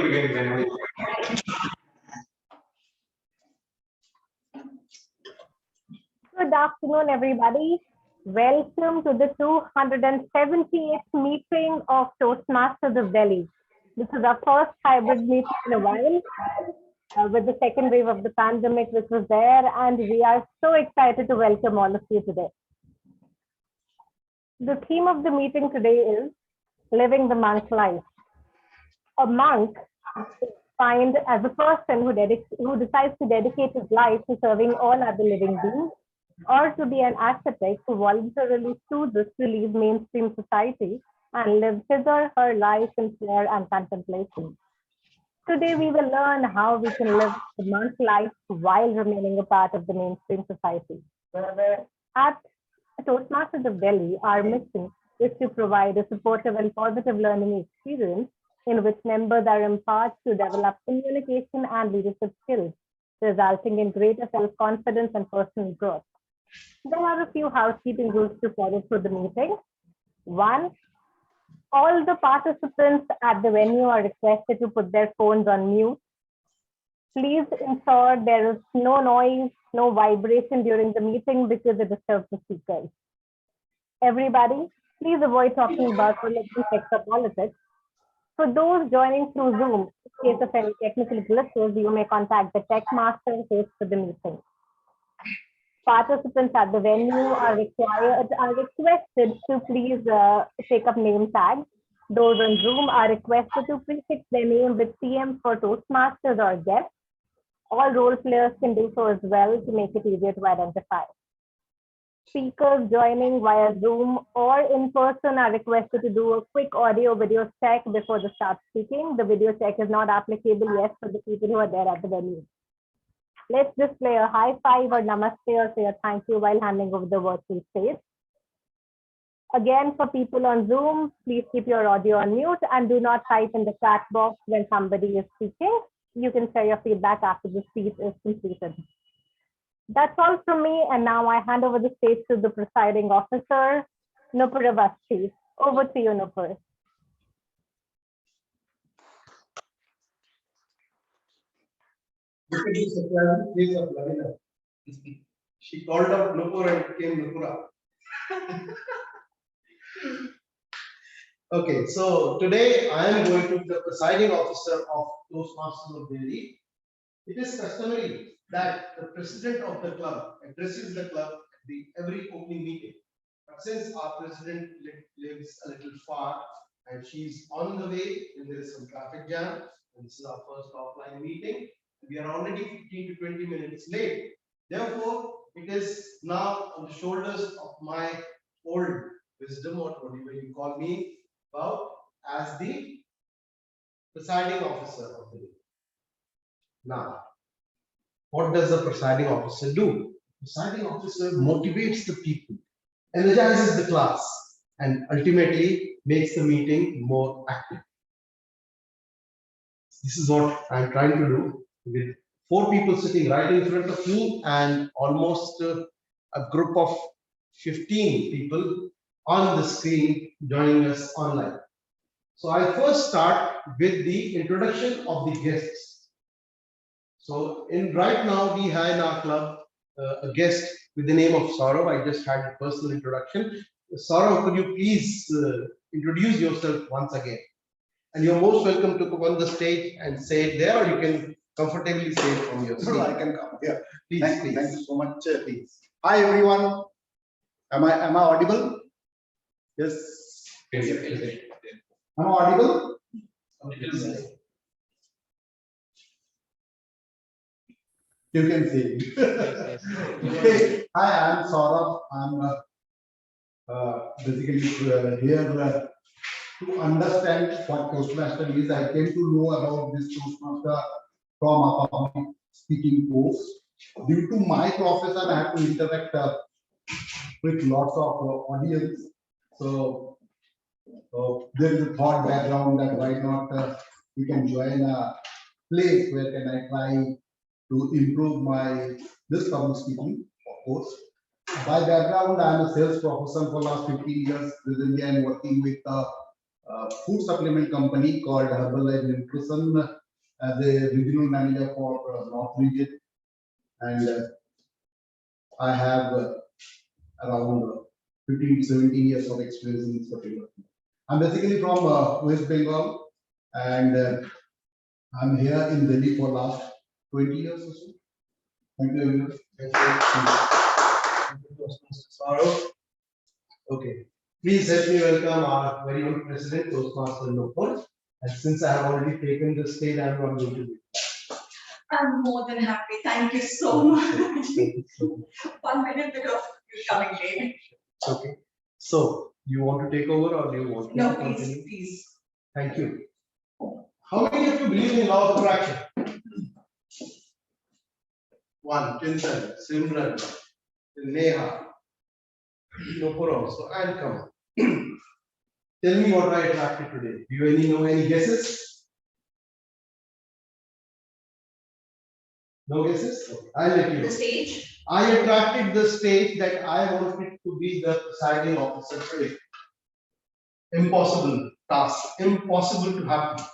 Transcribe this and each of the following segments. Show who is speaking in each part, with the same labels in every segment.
Speaker 1: Good afternoon, everybody. Welcome to the 278th meeting of Toastmasters of Delhi. This is our first hybrid meeting in a while with the second wave of the pandemic, which was there, and we are so excited to welcome all of you today. The theme of the meeting today is Living the Monk Life. A monk is defined as a person who decides to dedicate his life to serving all other living beings, or to be an ascetic who voluntarily chooses to leave mainstream society and live his or her life in prayer and contemplation. Today, we will learn how we can live the monk life while remaining a part of the mainstream society. At Toastmasters of Delhi, our mission is to provide a supportive and positive learning experience in which members are empowered to develop communication and leadership skills, resulting in greater self-confidence and personal growth. There are a few housekeeping rules to follow through the meeting. 1, all the participants at the venue are requested to put their phones on mute. Please ensure there is no noise, no vibration during the meeting because it disturbs the speakers. Everybody, please avoid talking about religion, sex, or politics. For those joining through Zoom, in case of any technical glitches, you may contact the tech master and host for the meeting. Participants at the venue are requested to please take up name tags. Those on Zoom are requested to prefix their name with TM for Toastmasters or guests. All role players can do so as well to make it easier to identify. Speakers joining via Zoom or in person are requested to do a quick audio video check before they start speaking. The video check is not applicable yet for the people who are there at the venue. Let's just play a high five or namaste or say a thank you while handing over the virtual stage. Again, for people on Zoom, please keep your audio on mute and do not type in the chat box when somebody is speaking. You can share your feedback after the speech is completed. That's all from me, and now I hand over the stage to the presiding officer, Nupur Avasthi. Over to you, Nupur.
Speaker 2: She called up Nupur and came Nupura. Okay, so today I am going to be the presiding officer of Toastmasters of Delhi. It is customary that the president of the club addresses the club at every opening meeting. But since our president lives a little far and she's on the way and there is some traffic jam, and this is our first offline meeting, we are already 15 to 20 minutes late. Therefore, it is now on the shoulders of my old wisdom, or whatever you call me, about as the presiding officer of the day. Now, what does the presiding officer do? The presiding officer motivates the people, energizes the class, and ultimately makes the meeting more active. This is what I'm trying to do with 4 people sitting right in front of me and almost a group of 15 people on the screen joining us online. So I first start with the introduction of the guests. So right now we have in our club a guest with the name of Saurav. I just had a personal introduction. Saurav, could you please introduce yourself once again? And you're most welcome to come on the stage and say it there, or you can comfortably say it from your seat.
Speaker 3: No, I can come. Yeah.
Speaker 2: Please,
Speaker 3: Thank you so much. Please. Hi everyone. Am I audible? Yes. Am I audible? You can see. Okay. Hi, I'm Saurav. I'm basically here to understand what Toastmaster is. I came to know about this Toastmaster from a public speaking course. Due to my profession, I have to interact with lots of audience. So there is a thought background that why not we can join a place where can I try to improve this public speaking course. By background, I am a sales professional for last 15 years. Presently, I am working with food supplement company called Herbalife Nutrition as a regional manager for North region, and I have around 15 to 17 years of experience in this particular field. I'm basically from West Bengal, and I'm here in Delhi for last 20 years or so. Thank you, everyone.
Speaker 2: Thank you, Toastmaster Saurav. Okay, please help me welcome our very own president, Toastmaster Lovina. And since I have already taken the stage, I'm not going to do it.
Speaker 4: I'm more than happy. Thank you so much.
Speaker 2: Thank you so much.
Speaker 4: 1 minute because you're coming late.
Speaker 2: Okay, so you want to take over or do you want to
Speaker 4: No,
Speaker 2: continue?
Speaker 4: please, please.
Speaker 2: Thank you. How many of you believe in law of attraction? One, Chintan, Simran, Neha, Nopuro. So I'll come. Tell me what I attracted today. Do you know any guesses? No guesses? Okay. I'll let you know.
Speaker 4: The stage.
Speaker 2: I attracted the stage that I wanted to be the presiding officer today. Impossible task, impossible to happen.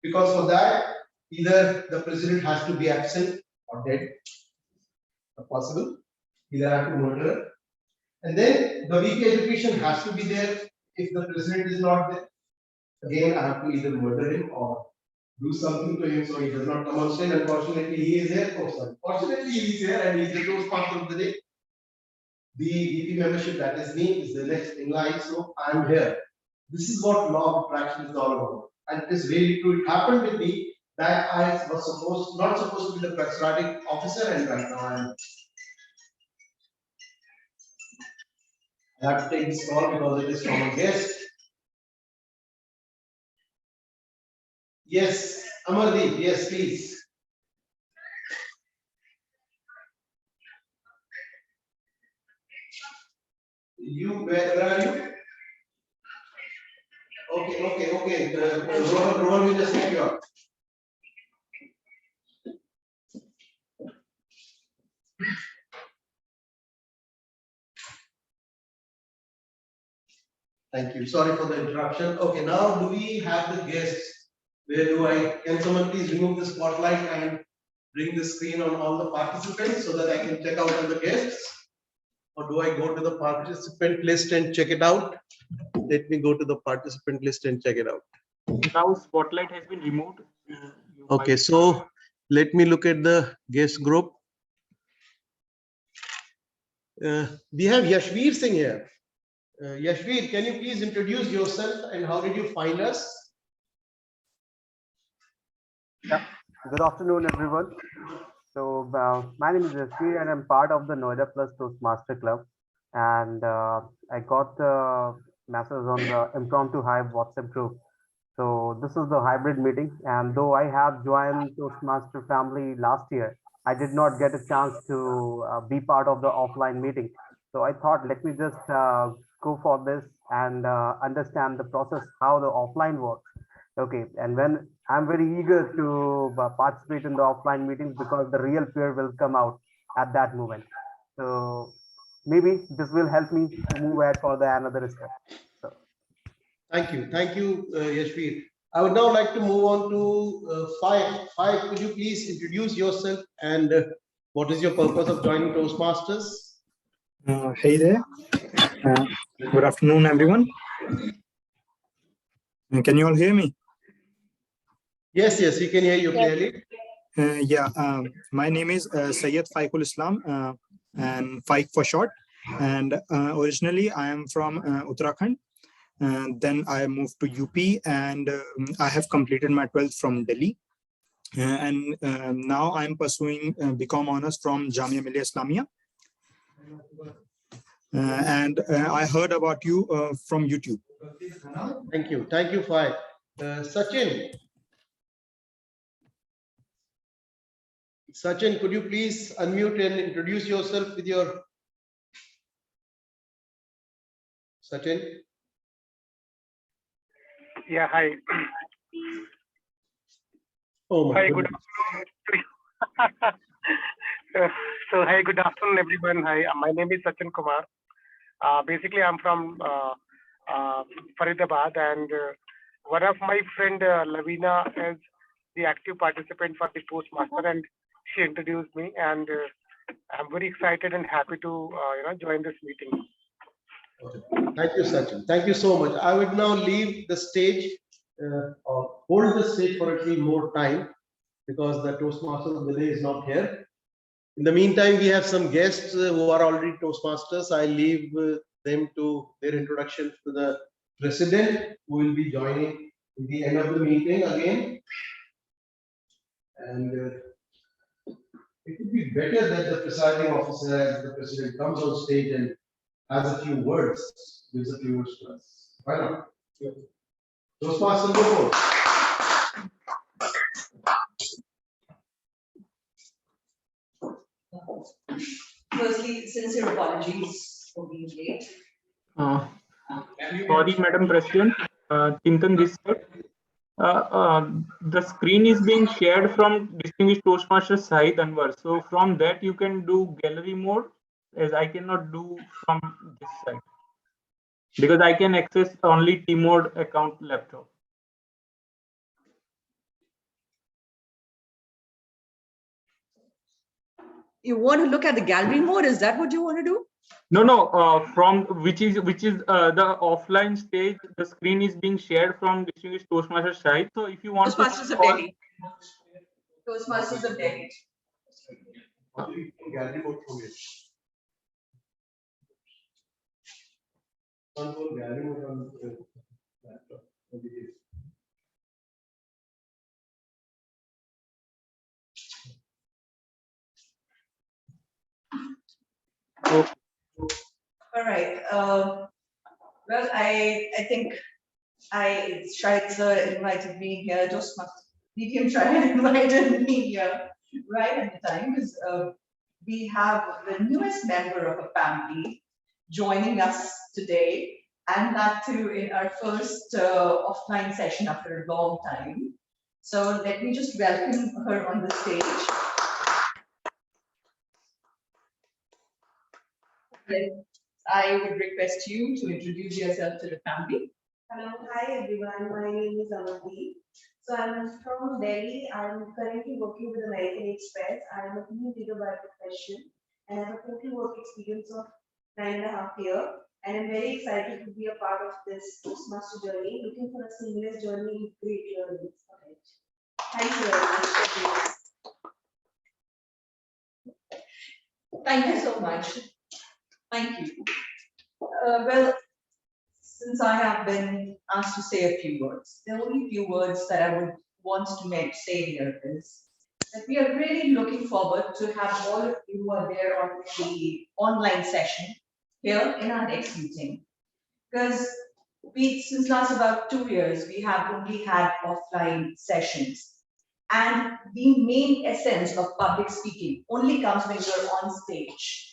Speaker 2: Because for that, either the president has to be absent or dead. Not possible. Either I have to murder. And then the VP education has to be there if the president is not there. Again, I have to either murder him or do something to him so he does not come on stage. Unfortunately, he is here. Oh, sorry. Fortunately, he is here and he is the Toastmaster of the day. The VP membership, that is me, is the next in line. So I am here. This is what law of attraction is all about. And it is really true. It happened with me that I was not supposed to be the presiding officer, and right now I am. I have to take this call because it is from a guest. Yes, Amardeep, yes, please. Where are you? Okay. Rohan will just take you up. Thank you. Sorry for the interruption. Okay, now do we have the guests? Can someone please remove the spotlight and bring the screen on all the participants so that I can check out all the guests? Or do I go to the participant list and check it out? Let me go to the participant list and check it out.
Speaker 5: Now spotlight has been removed.
Speaker 2: Okay, so let me look at the guest group. We have Yashveer Singh here. Yashveer, can you please introduce yourself and how did you find us?
Speaker 6: Yeah. Good afternoon, everyone. So my name is Yashveer and I'm part of the Noida Plus Toastmaster Club. And I got the message on the Impromptu Hive WhatsApp group. So this is the hybrid meeting. And though I have joined Toastmaster family last year, I did not get a chance to be part of the offline meeting. So I thought, let me just go for this and understand the process, how the offline works. Okay, and when I'm very eager to participate in the offline meetings because the real fear will come out at that moment. So maybe this will help me to move ahead for the another step. So
Speaker 2: thank you, Yashveer. I would now like to move on to Faik. Faik, could you please introduce yourself and what is your purpose of joining Toastmasters?
Speaker 5: Hey there. Good afternoon, everyone. Can you all hear me?
Speaker 2: Yes, we can hear you clearly.
Speaker 5: My name is Syed Faikul Islam, and Faik for short. And originally, I am from Uttarakhand. Then I moved to UP, and I have completed my 12th from Delhi. And now I am pursuing BCom honors from Jamia Millia Islamia. And I heard about you from YouTube.
Speaker 2: Thank you, Faik. Sachin, could you please unmute and introduce yourself with your Sachin?
Speaker 7: Yeah, hi.
Speaker 2: Oh my
Speaker 7: Hi,
Speaker 2: goodness.
Speaker 7: good afternoon. So, hi, good afternoon, everyone. Hi, my name is Sachin Kumar. Basically, I'm from Faridabad, and one of my friend Lovina is the active participant for the Toastmaster, and she introduced me, and I'm very excited and happy to join this meeting.
Speaker 2: Okay. Thank you, Sachin. Thank you so much. I would now leave the stage or hold the stage for a little more time because the Toastmaster of the day is not here. In the meantime, we have some guests who are already Toastmasters. I leave them to their introduction to the president who will be joining at the end of the meeting again. And it would be better that the presiding officer as the president comes on stage and has a few words, gives a few words to us. Why not? Yeah. Toastmaster Lovina.
Speaker 4: Firstly, sincere apologies for being late.
Speaker 8: Sorry, Madam President. Chintan this side. The screen is being shared from Distinguished Toastmaster Sahid Anwar. So from that you can do gallery mode, as I cannot do from this side because I can access only T mode account laptop.
Speaker 4: You want to look at the gallery mode? Is that what you want to do?
Speaker 8: No. From which is the offline stage. The screen is being shared from Distinguished Toastmaster Sahid. So if you want
Speaker 4: Toastmasters
Speaker 8: to
Speaker 4: of Delhi. Toastmasters of Delhi.
Speaker 2: Gallery mode from here. Control gallery mode on the laptop.
Speaker 4: All right. Well, I think Shahid sir invited me here. Toastmaster Idiom invited me here right at the time because we have the newest member of a family joining us today, and that too in our first offline session after a long time. So let me just welcome her on the stage. I would request you to introduce yourself to the family.
Speaker 9: Hello, hi everyone. My name is Avanti. So I'm from Delhi. I'm currently working with American Express. I'm a team leader by profession and I have a total work experience of 9.5 years. And I'm very excited to be a part of this Toastmaster journey, looking for a seamless journey with great learnings. Okay. Thank you very much.
Speaker 4: Thank you so much. Thank you. Well, since I have been asked to say a few words, there are only a few words that I would want to say here is that we are really looking forward to have all of you who are there on the online session here in our next meeting. Because since last about 2 years, we have only had offline sessions. And the main essence of public speaking only comes when you're on stage.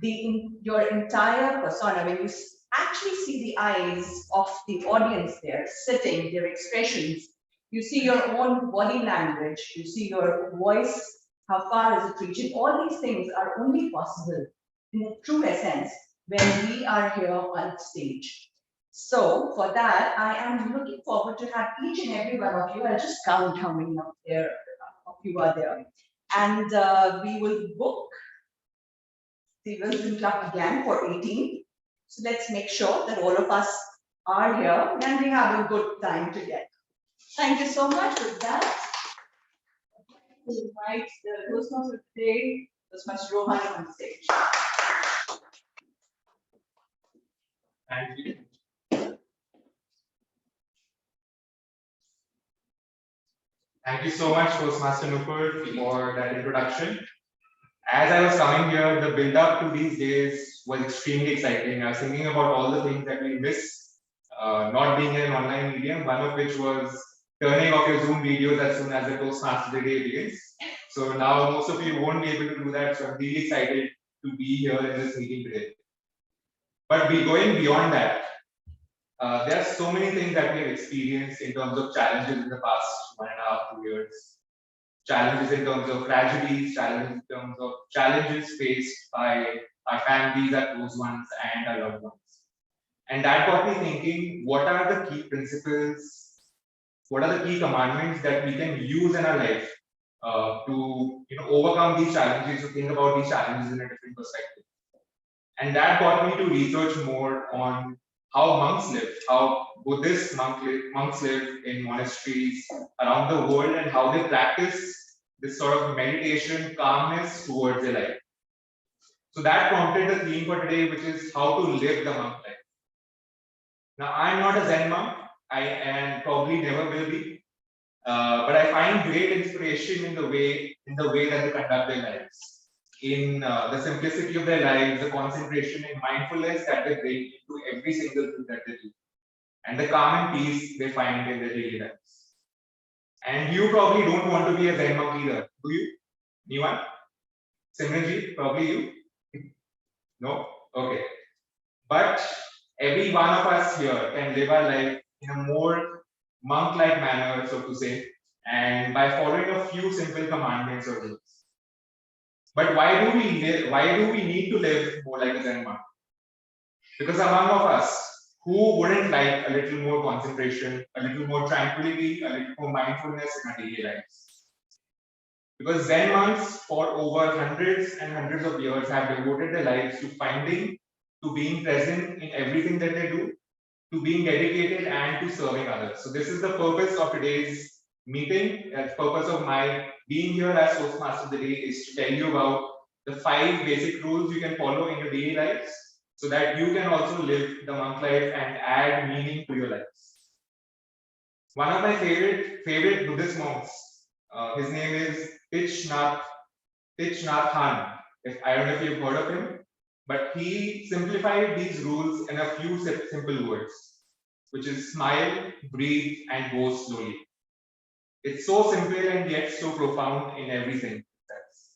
Speaker 4: Your entire persona, when you actually see the eyes of the audience there, sitting, their expressions, you see your own body language, you see your voice, how far is it reaching, all these things are only possible in the true essence when we are here on stage. So for that, I am looking forward to have each and every one of you, I'll just count how many of you are there, and we will book the Wisdom Club again for 18. So let's make sure that all of us are here and we have a good time together. Thank you so much for that. We invite the Toastmaster of the day, Toastmaster Lovina, on stage.
Speaker 10: Thank you. Thank you so much, Toastmaster Nupur, for that introduction. As I was coming here, the build-up to these days was extremely exciting. I was thinking about all the things that we miss, not being in an online medium, one of which was turning off your Zoom videos as soon as the Toastmaster day begins. So now most of you won't be able to do that, so I'm really excited to be here in this meeting today. But going beyond that, there are so many things that we have experienced in terms of challenges in the past 1.5 to 2 years. Challenges in terms of tragedies, challenges in terms of challenges faced by our families, our close ones, and our loved ones. And that got me thinking, what are the key principles, what are the key commandments that we can use in our life to overcome these challenges, to think about these challenges in a different perspective. And that got me to research more on how monks live, how Buddhist monks live in monasteries around the world, and how they practice this sort of meditation, calmness towards their life. So that prompted the theme for today, which is how to live the monk life. Now, I'm not a Zen monk, and probably never will be, but I find great inspiration in the way that they conduct their lives, in the simplicity of their lives, the concentration and mindfulness that they bring into every single thing that they do, and the calm and peace they find in their daily lives. And you probably don't want to be a Zen monk either, do you? Anyone? Simranji, probably you? No? Okay. But every one of us here can live our life in a more monk-like manner, so to say, and by following a few simple commandments or rules. But why do we need to live more like a Zen monk? Because among of us, who wouldn't like a little more concentration, a little more tranquility, a little more mindfulness in our daily lives? Because Zen monks for over hundreds and hundreds of years have devoted their lives to finding, to being present in everything that they do, to being dedicated and to serving others. So this is the purpose of today's meeting. The purpose of my being here as Toastmaster today is to tell you about the 5 basic rules you can follow in your daily lives, so that you can also live the monk life and add meaning to your lives. One of my favorite Buddhist monks, his name is Thich Nhat Hanh. I don't know if you've heard of him, but he simplified these rules in a few simple words, which is smile, breathe, and go slowly. It's so simple and yet so profound in everything,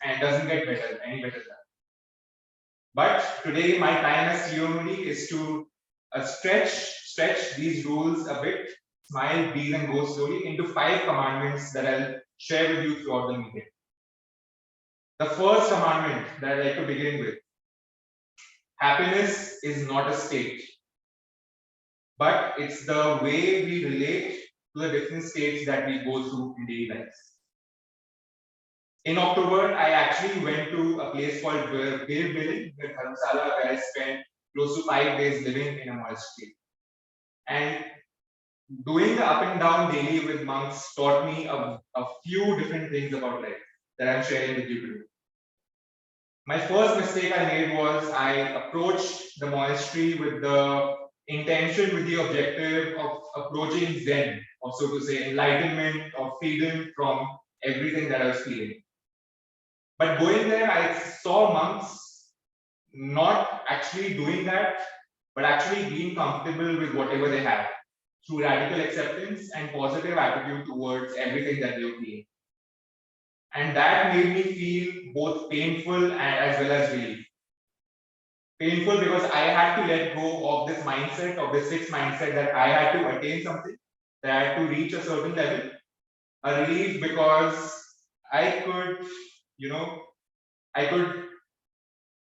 Speaker 10: and doesn't get any better than that. But today, my time as COMD is to stretch these rules a bit, smile, breathe, and go slowly, into 5 commandments that I'll share with you throughout the meeting. The first commandment that I'd like to begin with: happiness is not a state, but it's the way we relate to the different states that we go through in daily lives. In October, I actually went to a place called Billing, near Dharamsala, where I spent close to 5 days living in a monastery. And doing the up and down daily with monks taught me a few different things about life that I'm sharing with you today. My first mistake I made was I approached the monastery with the intention, with the objective of approaching Zen, or so to say, enlightenment or freedom from everything that I was feeling. But going there, I saw monks not actually doing that, but actually being comfortable with whatever they have, through radical acceptance and positive attitude towards everything that they were feeling. And that made me feel both painful and as well as relief. Painful because I had to let go of this mindset, of this fixed mindset that I had to attain something, that I had to reach a certain level. A relief because I could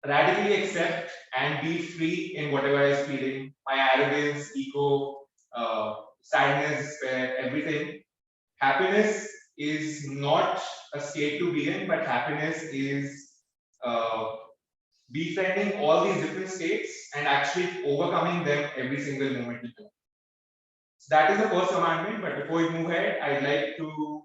Speaker 10: radically accept and be free in whatever I was feeling. My arrogance, ego, sadness, despair, everything. Happiness is not a state to be in, but happiness is befriending all these different states and actually overcoming them every single moment you can. So that is the first commandment. But before we move ahead, I'd like to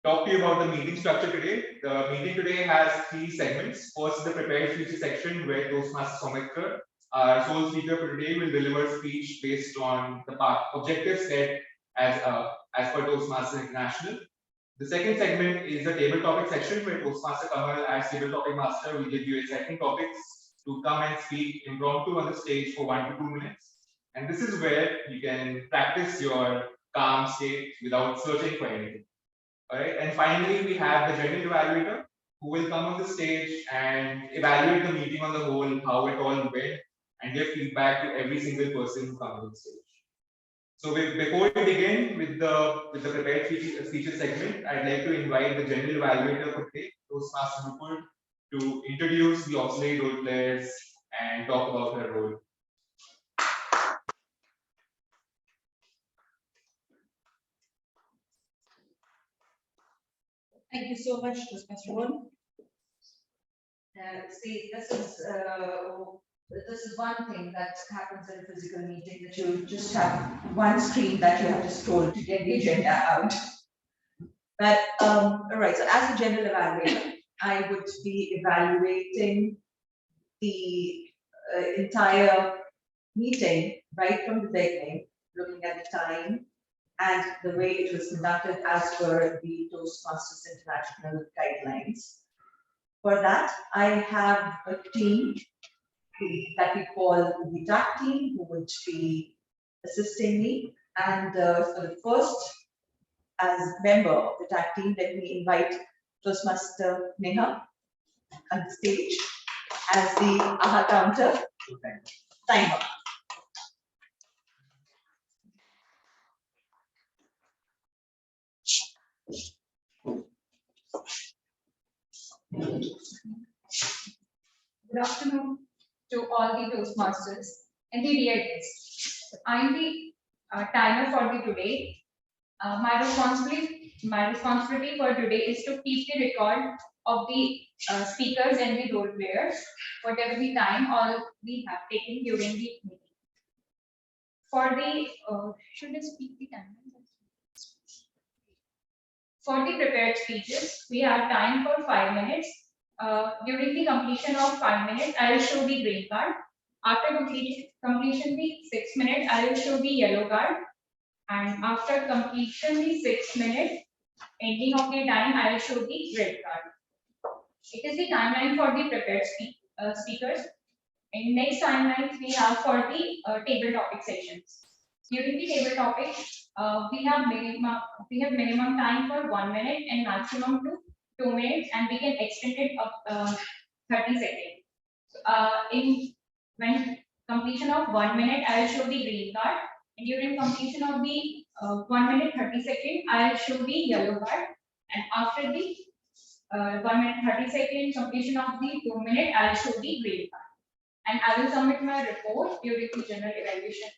Speaker 10: talk to you about the meeting structure today. The meeting today has 3 segments. First, the prepared speeches section, where Toastmaster Somitkar, our sole speaker for today, will deliver a speech based on the objectives set as per Toastmasters International. The second segment is the table topic section, where Toastmaster Kamal, as table topic master, will give you exciting topics to come and speak impromptu on the stage for 1 to 2 minutes. And this is where you can practice your calm state without searching for anything. All right. And finally, we have the general evaluator, who will come on the stage and evaluate the meeting on the whole, how it all went, and give feedback to every single person who comes on the stage. So before we begin with the prepared speeches segment, I'd like to invite the general evaluator for today, Toastmaster Nupur, to introduce the auxiliary role players and talk about her role.
Speaker 4: Thank you so much, Toastmaster Moon. See, this is one thing that happens in a physical meeting, that you just have one screen that you have to scroll to get the agenda out. But, all right, so as a general evaluator, I would be evaluating the entire meeting right from the beginning, looking at the time and the way it was conducted as per the Toastmasters International guidelines. For that, I have a team that we call the TAC team, who would be assisting me. And for the first, as member of the TAC team, let me invite Toastmaster Neha on the stage as the AHA counter timer.
Speaker 11: Good afternoon to all the Toastmasters and the dear guests. I'm the timer for the today. My responsibility for today is to keep the record of the speakers and the role players, whatever the time all we have taken during the meeting. For the should I speak the time? For the prepared speeches, we have time for 5 minutes. During the completion of 5 minutes, I will show the green card. After completion the 6 minutes, I will show the yellow card. And after completion the 6 minutes, ending of the time, I will show the red card. It is the timeline for the prepared speakers. In next timelines, we have for the table topic sections. During the table topic, we have minimum time for 1 minute and maximum to 2 minutes, and we can extend it up 30 seconds. When completion of 1 minute, I will show the green card, and during completion of the 1 minute 30 seconds, I will show the yellow card, and after the 1 minute 30 seconds completion of the 2 minute, I will show the green card. And I will submit my report during the general evaluation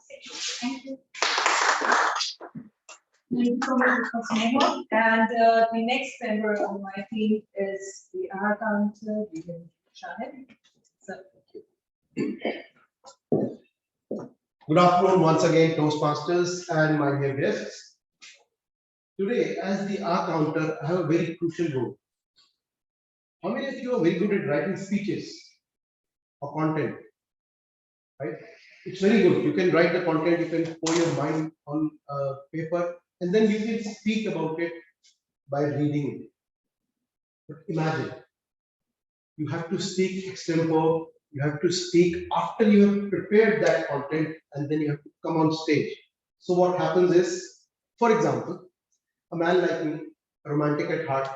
Speaker 11: section. Thank you.
Speaker 4: Thank you so much, Mr. Neha. And the next member of my team is the AHA counter, Shahid. So,
Speaker 2: Good afternoon once again, Toastmasters and my dear guests. Today, as the R counter, I have a very crucial role. How many of you are very good at writing speeches or content? Right? It's very good. You can write the content, you can pour your mind on paper, and then you can speak about it by reading it. But imagine, you have to speak extempore, you have to speak after you have prepared that content, and then you have to come on stage. So what happens is, for example, a man like me, a romantic at heart,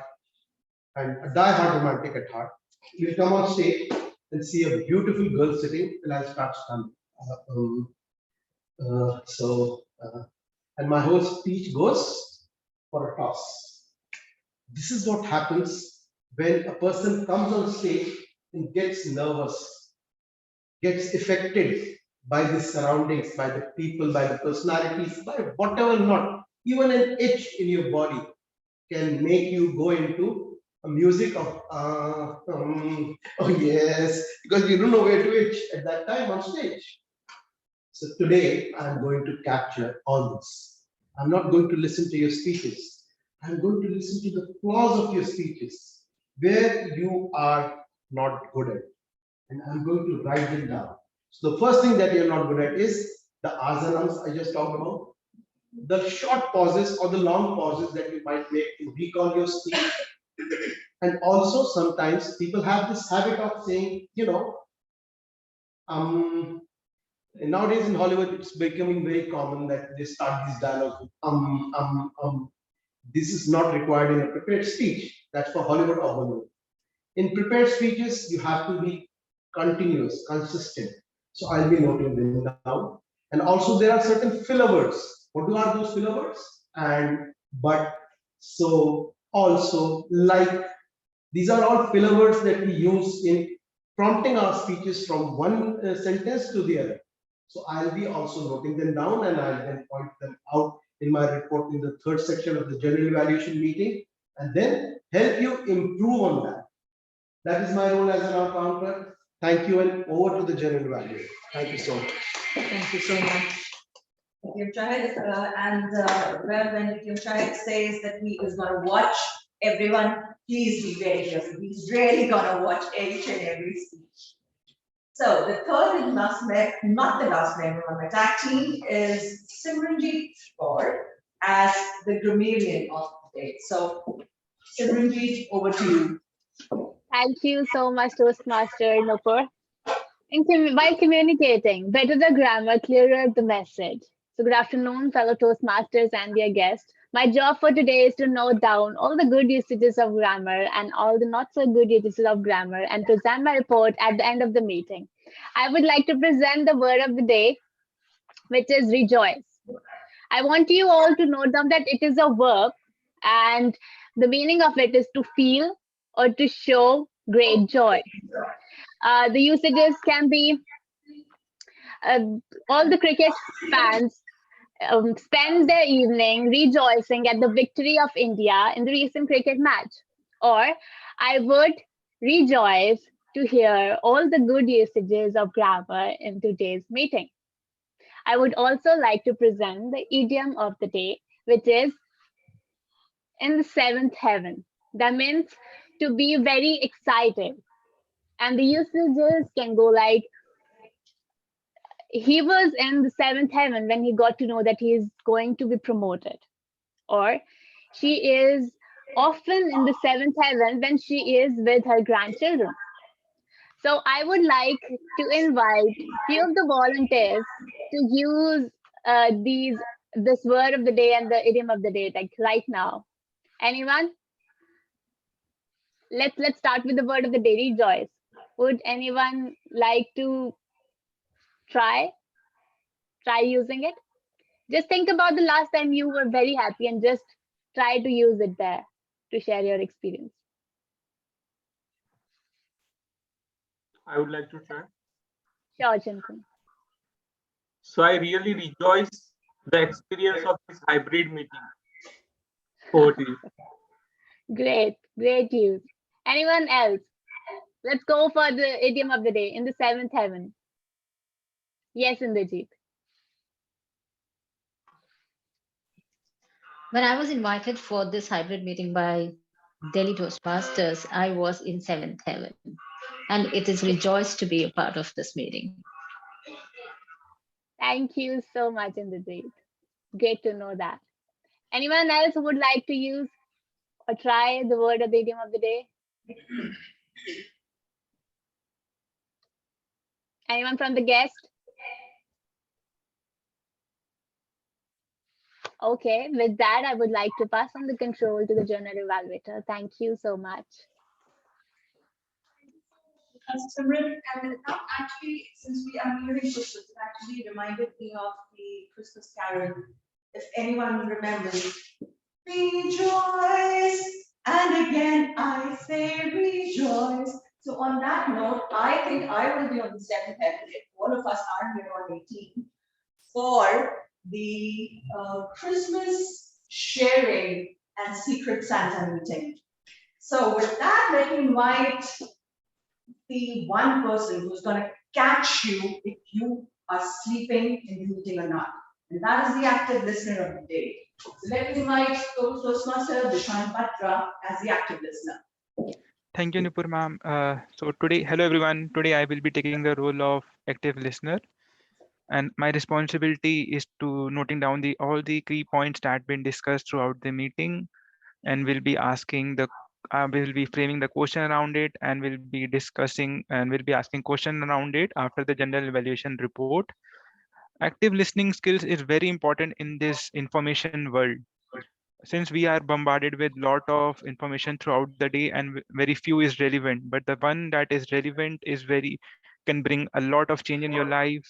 Speaker 2: and a die-hard romantic at heart, will come on stage and see a beautiful girl sitting, and I'll start stumbling. And my whole speech goes for a toss. This is what happens when a person comes on stage and gets nervous, gets affected by the surroundings, by the people, by the personalities, by whatever not. Even an itch in your body can make you go into a music of oh yes, because you don't know where to itch at that time on stage. So today I'm going to capture all this. I'm not going to listen to your speeches. I'm going to listen to the flaws of your speeches, where you are not good at. And I'm going to write them down. So the first thing that you're not good at is the asanams I just talked about, the short pauses or the long pauses that you might make to recall your speech. And also sometimes people have this habit of saying, nowadays in Hollywood, it's becoming very common that they start these dialogues with This is not required in a prepared speech. That's for Hollywood or Bollywood. In prepared speeches, you have to be continuous, consistent. So I'll be noting them down. And also there are certain filler words. What are those filler words? And, but, so, also, like. These are all filler words that we use in prompting our speeches from one sentence to the other. So I'll be also noting them down, and I'll then point them out in my report in the third section of the general evaluation meeting. and then help you improve on that. That is my role as an accountant. Thank you, and over to the general evaluator. Thank you so much.
Speaker 4: Thank you so much. Idiom Shahid, well, when Idiom Shahid says that he is going to watch everyone, please be very careful. He's really going to watch each and every speech. So the third and last not the last member on my tag team is Simranjeet Kaur as the grammarian of the day. So Simranjeet, over to you.
Speaker 12: Thank you so much, Toastmaster Nupur. While communicating, better the grammar, clearer the message. So good afternoon, fellow Toastmasters and their guests. My job for today is to note down all the good usages of grammar and all the not so good usages of grammar and present my report at the end of the meeting. I would like to present the word of the day, which is rejoice. I want you all to note down that it is a verb and the meaning of it is to feel or to show great joy. The usages can be all the cricket fans spend their evening rejoicing at the victory of India in the recent cricket match. Or I would rejoice to hear all the good usages of grammar in today's meeting. I would also like to present the idiom of the day, which is in the seventh heaven. That means to be very excited. And the usages can go like, he was in the seventh heaven when he got to know that he is going to be promoted. Or she is often in the seventh heaven when she is with her grandchildren. So I would like to invite few of the volunteers to use this word of the day and the idiom of the day, like right now. Anyone? Let's start with the word of the day, rejoice. Would anyone like to try using it? Just think about the last time you were very happy and just try to use it there to share your experience.
Speaker 8: I would like to try.
Speaker 12: Sure, Chintan.
Speaker 8: So I really rejoice the experience of this hybrid meeting. Over to you.
Speaker 12: Great use. Anyone else? Let's go for the idiom of the day, in the seventh heaven. Yes, Indrajit.
Speaker 13: When I was invited for this hybrid meeting by Delhi Toastmasters, I was in seventh heaven, and it is rejoiced to be a part of this meeting.
Speaker 12: Thank you so much, Indrajit. Great to know that. Anyone else who would like to use or try the word of the idiom of the day? Anyone from the guest? Okay, with that, I would like to pass on the control to the journal evaluator. Thank you so much.
Speaker 4: Simran, and actually, since we are nearing Christmas, it actually reminded me of the Christmas carol. If anyone remembers, rejoice, and again I say rejoice. So on that note, I think I will be on the seventh heaven if all of us are here on 18 for the Christmas sharing and Secret Santa meeting. So with that, let me invite the one person who's going to catch you if you are sleeping in the meeting or not. And that is the active listener of the day. So let me invite Toastmaster Vishwan Patra as the active listener.
Speaker 14: Thank you, Nupur ma'am. So today, hello everyone. Today I will be taking the role of active listener. And my responsibility is to noting down all the key points that been discussed throughout the meeting, and will be asking will be framing the question around it, and will be discussing and will be asking question around it after the general evaluation report. Active listening skills is very important in this information world, since we are bombarded with lot of information throughout the day and very few is relevant, but the one that is relevant is can bring a lot of change in your life.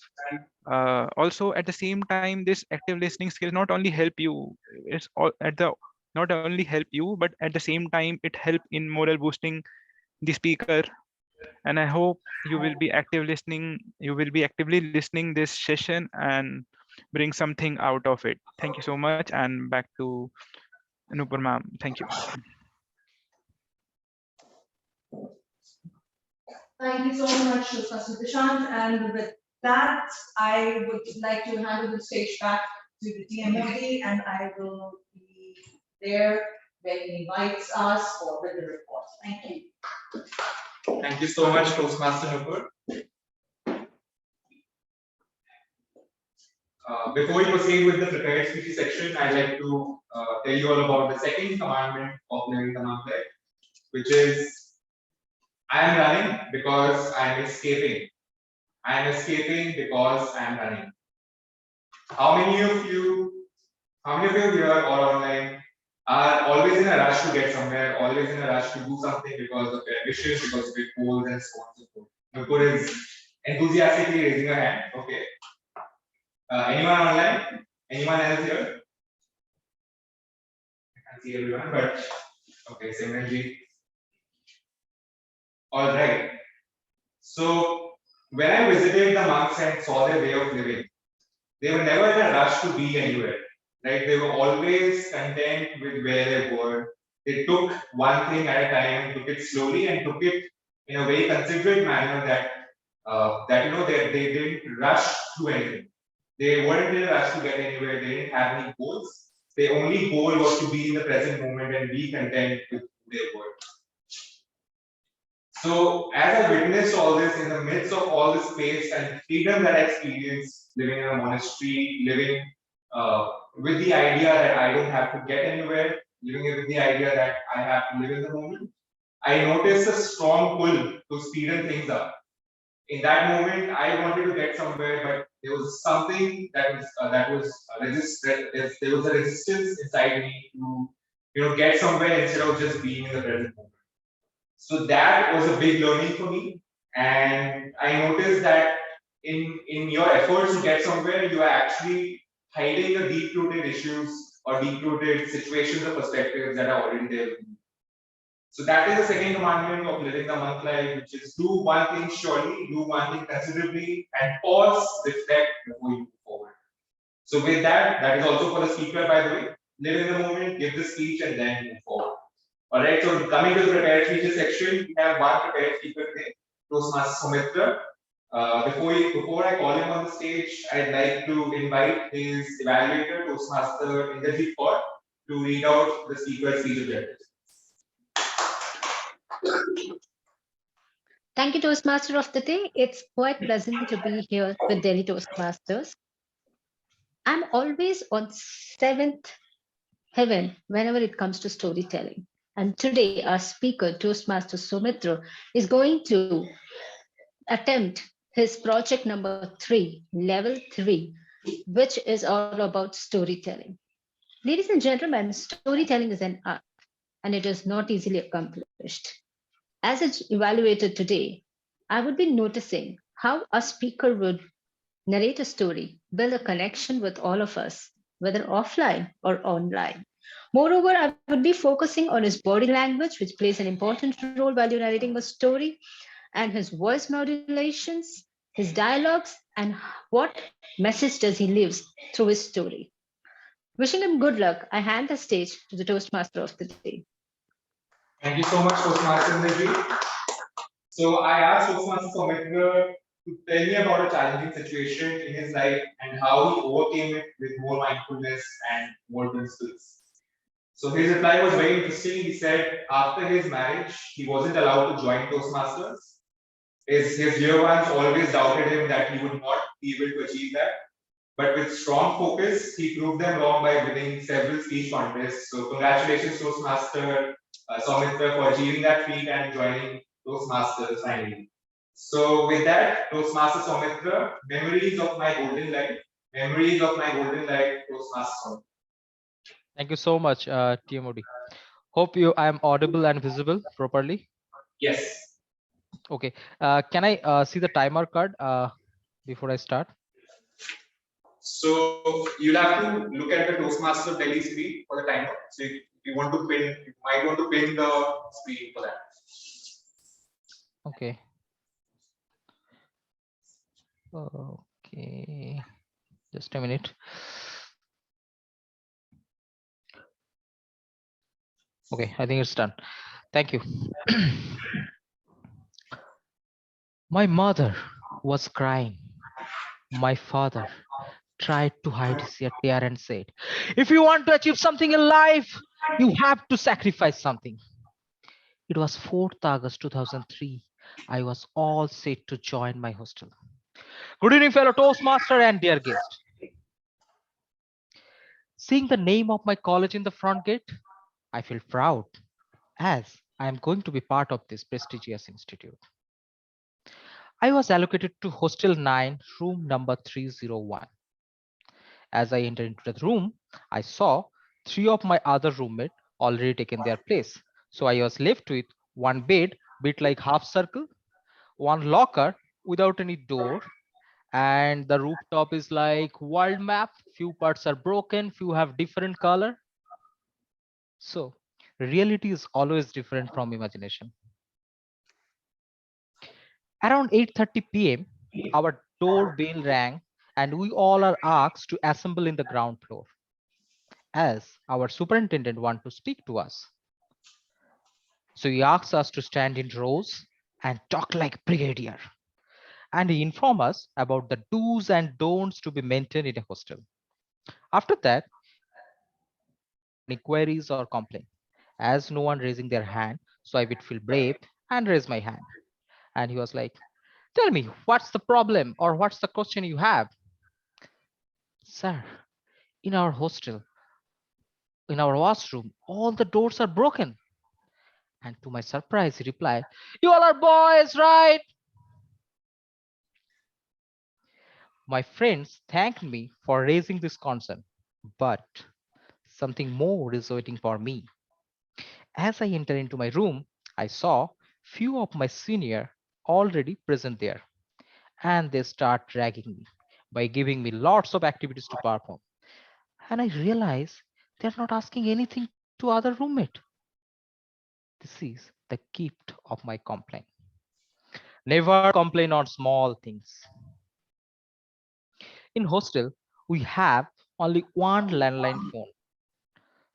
Speaker 14: Also at the same time, this active listening skill not only help you, not only help you, but at the same time it help in moral boosting the speaker. And I hope you will be actively listening this session and bring something out of it. Thank you so much, and back to Nupur ma'am. Thank you.
Speaker 4: Thank you so much, Toastmaster Dishant. And with that, I would like to hand over the stage back to the DMOD, and I will be there when he invites us for written reports. Thank you.
Speaker 10: Thank you so much, Toastmaster Nupur. Before we proceed with the prepared speech section, I'd like to tell you all about the second commandment of living the monk life, which is I am running because I am escaping. I am escaping because I am running. How many of you here or online are always in a rush to get somewhere, always in a rush to do something because of their wishes, because of their goals and so on and so forth? Nupur is enthusiastically raising her hand. Okay. Anyone online? Anyone else here? I can't see everyone, but okay, Simranji. All right. So when I visited the monks and saw their way of living, they were never in a rush to be anywhere. Right? They were always content with where they were. They took one thing at a time, took it slowly, and took it in a very considerate manner that they didn't rush through anything. They weren't in a rush to get anywhere. They didn't have any goals. Their only goal was to be in the present moment and be content with who they were. So, as I witnessed all this in the midst of all the space and freedom that I experienced living in a monastery, living with the idea that I don't have to get anywhere, living with the idea that I have to live in the moment, I noticed a strong pull to speeden things up. In that moment, I wanted to get somewhere, but there was something that was resisted. There was a resistance inside me to get somewhere instead of just being in the present moment. So that was a big learning for me, and I noticed that in your efforts to get somewhere, you are actually hiding the deep-rooted issues or deep-rooted situations or perspectives that are already there. So that is the second commandment of living the monk life, which is do one thing surely, do one thing considerably, and pause, reflect before you move forward. So with that, that is also for the speaker, by the way. Live in the moment, give the speech, and then move forward. All right, so coming to the prepared speeches section, we have one prepared speaker today, Toastmaster Soumitra. Before I call him on the stage, I'd like to invite his evaluator, Toastmaster Inderjeet Kaur, to read out the speaker's speech objectives.
Speaker 13: Thank you, Toastmaster of the Day. It's quite pleasant to be here with Delhi Toastmasters. I'm always on seventh heaven whenever it comes to storytelling. And today, our speaker, Toastmaster Soumitra, is going to attempt his project number 3, level 3, which is all about storytelling. Ladies and gentlemen, storytelling is an art, and it is not easily accomplished. As an evaluator today, I would be noticing how a speaker would narrate a story, build a connection with all of us, whether offline or online. Moreover, I would be focusing on his body language, which plays an important role while you're narrating a story, and his voice modulations, his dialogues, and what message does he leave through his story. Wishing him good luck, I hand the stage to the Toastmaster of the Day.
Speaker 10: Thank you so much, Toastmaster Inderjeet. So I asked Toastmaster Soumitra to tell me about a challenging situation in his life and how he overcame it with more mindfulness and more principles. So his reply was very interesting. He said after his marriage, he wasn't allowed to join Toastmasters. His dear ones always doubted him that he would not be able to achieve that. But with strong focus, he proved them wrong by winning several speech contests. So congratulations, Toastmaster Soumitra, for achieving that feat and joining Toastmasters finally. So with that, Toastmaster Soumitra, memories of my golden life, Toastmaster Soumitra.
Speaker 15: Thank you so much, TMOD. Hope I am audible and visible properly.
Speaker 10: Yes.
Speaker 15: Okay. Can I see the timer card before I start?
Speaker 10: So you'll have to look at the Toastmaster Delhi screen for the timer. So if you want to pin, you might want to pin the screen for that.
Speaker 15: Okay. Okay. Just a minute. Okay, I think it's done. Thank you. My mother was crying. My father tried to hide his tear and said, "If you want to achieve something in life, you have to sacrifice something." It was 4th August 2003. I was all set to join my hostel. Good evening, fellow Toastmaster and dear guest. Seeing the name of my college in the front gate, I feel proud as I am going to be part of this prestigious institute. I was allocated to Hostel 9, room number 301. As I entered into the room, I saw 3 of my other roommates already taken their place. So I was left with one bed built like half circle, one locker without any door, and the rooftop is like world map. Few parts are broken, few have different color. So reality is always different from imagination. Around 8:30 p.m., our doorbell rang and we all are asked to assemble in the ground floor as our superintendent want to speak to us. So he asks us to stand in rows and talk like brigadier. And he inform us about the do's and don'ts to be maintained in a hostel. After that, any queries or complaint. As no one raising their hand, so I would feel brave and raise my hand. And he was like, "Tell me, what's the problem or what's the question you have?" "Sir, in our hostel, in our washroom, all the doors are broken." And to my surprise, he replied, "You all are boys, right?" My friends thanked me for raising this concern, but something more is waiting for me. As I entered into my room, I saw few of my senior already present there, and they start dragging me by giving me lots of activities to perform. And I realize they're not asking anything to other roommate. This is the gift of my complaint. Never complain on small things. In hostel, we have only one landline phone.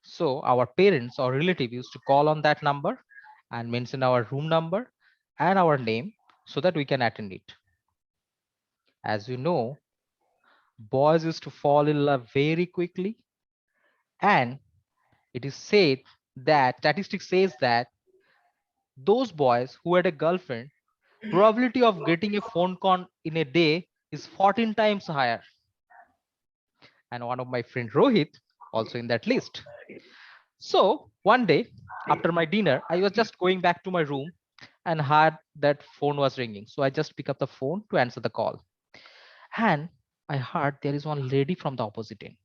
Speaker 15: So our parents or relative used to call on that number and mention our room number and our name so that we can attend it. As you know, boys used to fall in love very quickly, and it is said that statistics says that those boys who had a girlfriend, probability of getting a phone call in a day is 14 times higher. And one of my friend Rohit also in that list. So one day after my dinner, I was just going back to my room and heard that phone was ringing. So I just pick up the phone to answer the call. And I heard there is one lady from the opposite end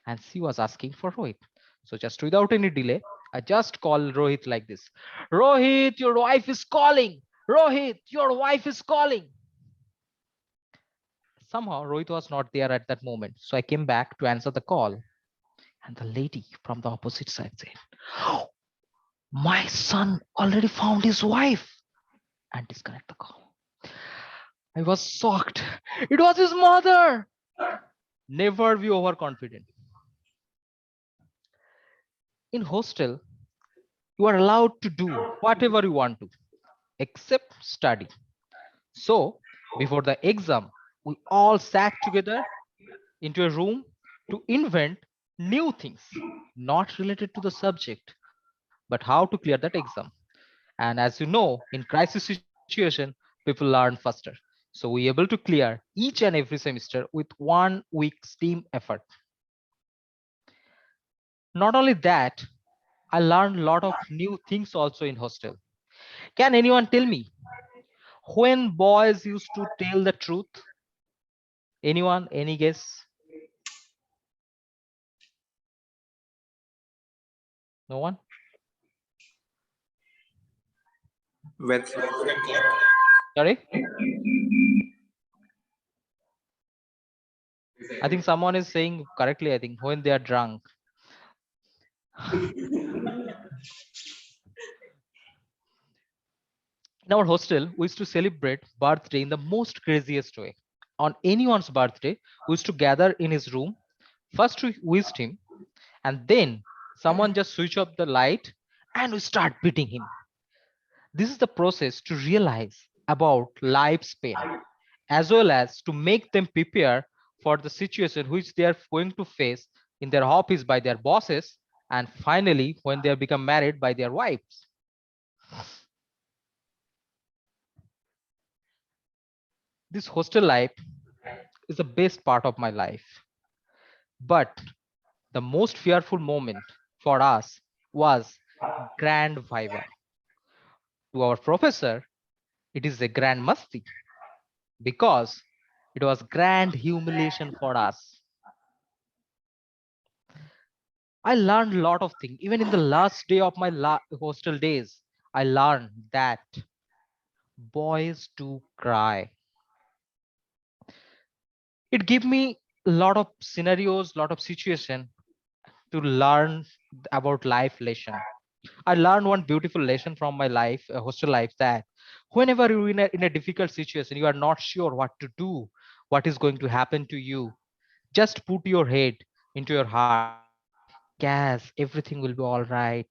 Speaker 15: and she was asking for Rohit. So just without any delay, I just call Rohit like this. "Rohit, your wife is calling. Rohit, your wife is calling." Somehow Rohit was not there at that moment. So I came back to answer the call. And the lady from the opposite side said, "My son already found his wife," and disconnect the call. I was shocked. It was his mother. Never be overconfident. In hostel, you are allowed to do whatever you want to, except study. So before the exam, we all sat together into a room to invent new things, not related to the subject, but how to clear that exam. And as you know, in crisis situation, people learn faster. So we able to clear each and every semester with 1 week steam effort. Not only that, I learned a lot of new things also in hostel. Can anyone tell me when boys used to tell the truth? Anyone? Any guess? No one?
Speaker 10: With
Speaker 15: Sorry? I think someone is saying correctly, I think, when they are drunk. In our hostel, we used to celebrate birthday in the most craziest way. On anyone's birthday, we used to gather in his room. First, we wished him, and then someone just switch off the light and we start beating him. This is the process to realize about life's pain, as well as to make them prepare for the situation which they are going to face in their office by their bosses, and finally when they become married by their wives. This hostel life is the best part of my life, but the most fearful moment for us was grand viva. To our professor, it is a grand masti because it was grand humiliation for us. I learned a lot of things. Even in the last day of my hostel days, I learned that boys do cry. It gave me a lot of scenarios, lot of situation to learn about life lesson. I learned one beautiful lesson from my life, hostel life, that whenever you're in a difficult situation, you are not sure what to do, what is going to happen to you, just put your head into your heart. Yes, everything will be all right.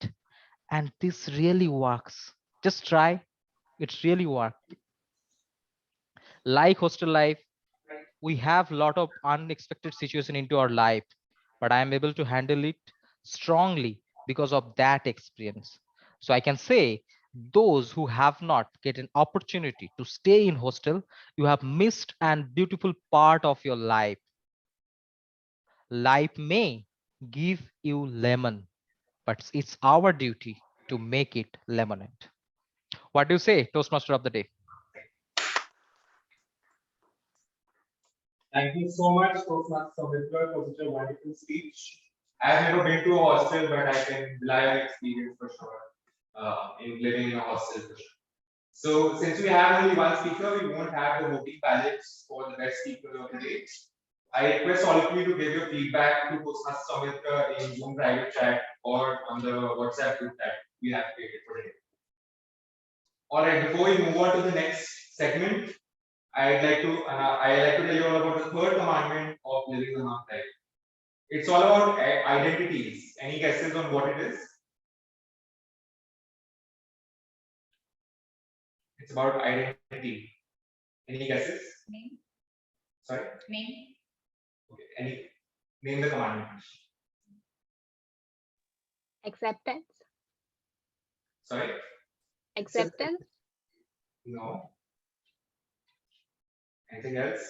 Speaker 15: And this really works. Just try. It's really work. Like hostel life, we have a lot of unexpected situation into our life, but I am able to handle it strongly because of that experience. So I can say those who have not get an opportunity to stay in hostel, you have missed an beautiful part of your life. Life may give you lemon, but it's our duty to make it lemonade. What do you say, Toastmaster of the day?
Speaker 10: Thank you so much, Toastmaster Lovina, for such a wonderful speech. I've never been to a hostel, but I can rely on experience for sure in living in a hostel for sure. So, since we have only one speaker, we won't have the voting ballots for the best speaker of the day. I request all of you to give your feedback to Toastmaster Lovina in Zoom private chat or on the WhatsApp group that we have created for today. All right, before we move on to the next segment, I like to tell you all about the third commandment of living the monk life. It's all about identities. Any guesses on what it is? It's about identity. Any guesses?
Speaker 11: Name.
Speaker 10: Sorry?
Speaker 11: Name.
Speaker 10: Okay. Name the commandment.
Speaker 12: Acceptance.
Speaker 10: Sorry?
Speaker 12: Acceptance.
Speaker 10: No. Anything else?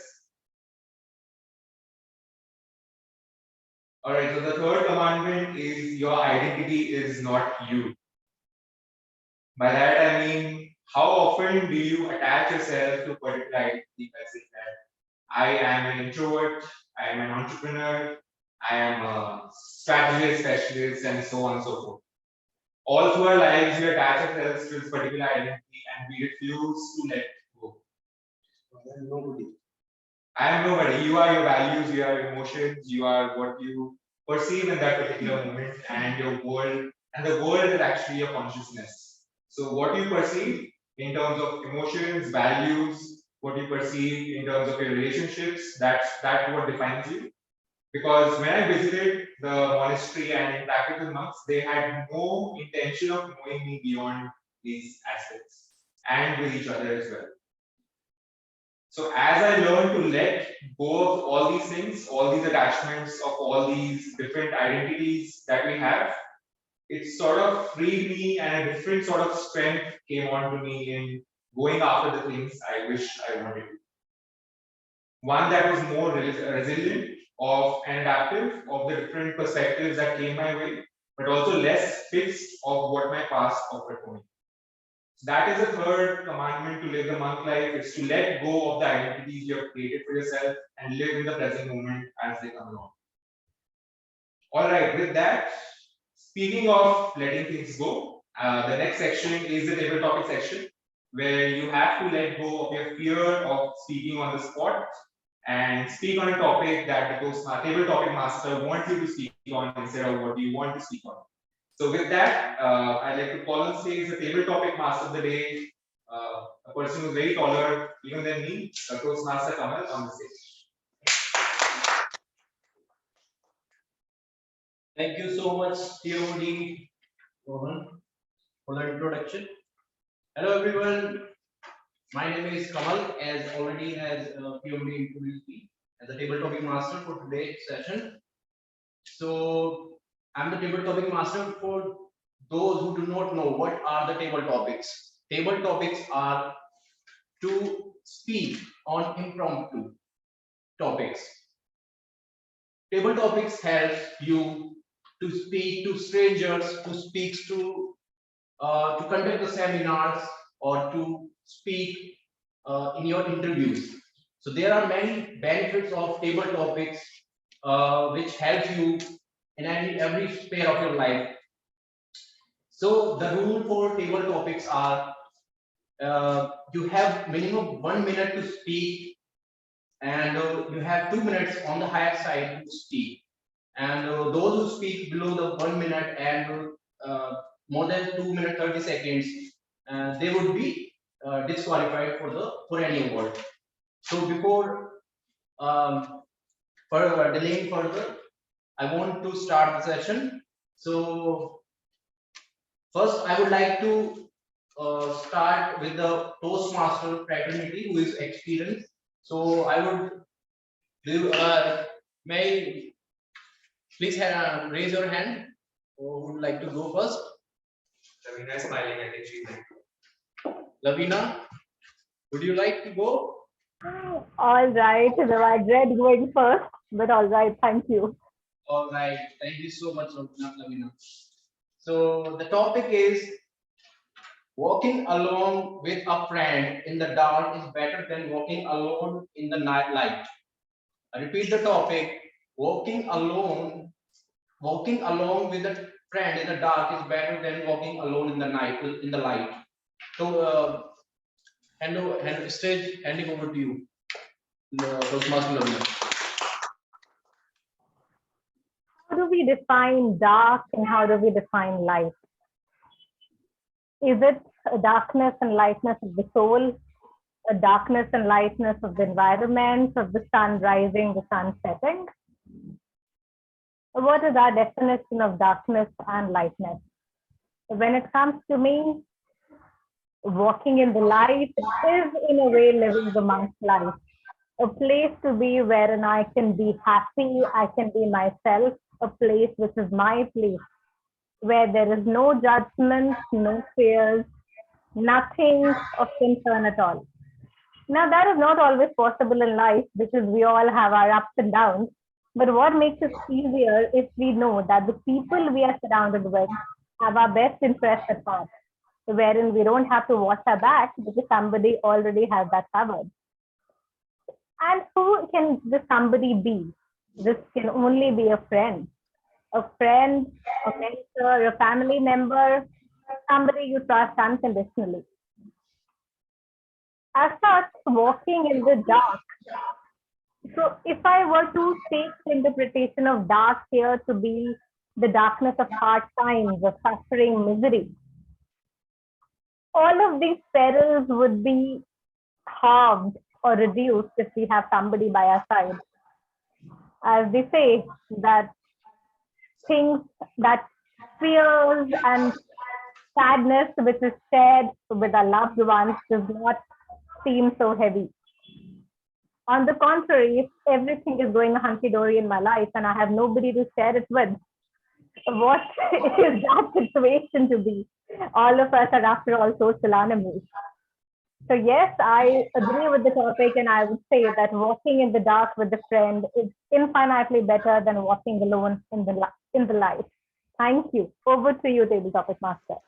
Speaker 10: All right. So the third commandment is your identity is not you. By that I mean, how often do you attach yourself to a particular identity by saying that I am an introvert, I am an entrepreneur, I am a strategist specialist, and so on and so forth. All through our lives, we attach ourselves to this particular identity and we refuse to let go. I am nobody. I am nobody. You are your values, you are your emotions, you are what you perceive in that particular moment, and your world, and the world is actually your consciousness. So, what you perceive in terms of emotions, values, what you perceive in terms of your relationships, that's what defines you. Because when I visited the monastery and interacted with monks, they had no intention of knowing me beyond these aspects and with each other as well. So as I learned to let go of all these things, all these attachments of all these different identities that we have, it sort of freed me and a different sort of strength came onto me in going after the things I wish I wanted to. One that was more resilient of and adaptive of the different perspectives that came my way, but also less fixed of what my past offered for me. So that is the third commandment to live the monk life, is to let go of the identities you have created for yourself and live in the present moment as they come along. All right, with that, speaking of letting things go, the next section is the table topic section, where you have to let go of your fear of speaking on the spot and speak on a topic that the table topic master wants you to speak on instead of what you want to speak on. So with that, I'd like to call on stage the table topic master of the day, a person who's very taller even than me, Toastmaster Kamal on the stage.
Speaker 2: Thank you so much, TOD Rohan, for the introduction. Hello, everyone.
Speaker 16: My name is Kamal, as already has PMD introduced me as a table topic master for today's session. So I'm the table topic master. For those who do not know, what are the table topics? Table topics are to speak on impromptu topics. Table topics helps you to speak to strangers, to speak to conduct the seminars, or to speak in your interviews. So there are many benefits of table topics which help you in every sphere of your life. So the rule for table topics are you have minimum 1 minute to speak, and you have 2 minutes on the higher side to speak. And those who speak below the 1 minute and more than 2 minutes 30 seconds, they would be disqualified for any award. So before delaying further, I want to start the session. So first, I would like to start with the Toastmaster fraternity who is experienced. So I would do, may please raise your hand who would like to go first. Lavina is smiling. I think she's like. Lavina, would you like to go?
Speaker 1: All right, though I dread going first, but all right, thank you.
Speaker 16: All right, thank you so much, Lavina. So the topic is walking alone with a friend in the dark is better than walking alone in the night light. I repeat the topic: walking along with a friend in the dark is better than walking alone in the night in the light. So handing over to you, Toastmaster Lovina.
Speaker 1: How do we define dark and how do we define light? Is it a darkness and lightness of the soul, a darkness and lightness of the environment, of the sun rising, the sun setting? What is our definition of darkness and lightness? When it comes to me, walking in the light is in a way living the monk's life. A place to be wherein I can be happy, I can be myself, a place which is my place, where there is no judgment, no fears, nothing of concern at all. Now, that is not always possible in life because we all have our ups and downs. But what makes it easier if we know that the people we are surrounded with have our best interests at heart, wherein we don't have to watch our back because somebody already has that covered. And who can this somebody be? This can only be a friend, a mentor, a family member, somebody you trust unconditionally. As such, walking in the dark. So if I were to take the interpretation of dark here to be the darkness of hard times, of suffering, misery, all of these perils would be halved or reduced if we have somebody by our side. As they say that things, that fears and sadness which is shared with our loved ones does not seem so heavy. On the contrary, if everything is going hunky-dory in my life and I have nobody to share it with, what is that situation to be? All of us are, after all, social animals. So yes, I agree with the topic, and I would say that walking in the dark with a friend is infinitely better than walking alone in the light. Thank you. Over to you, Table Topic Master.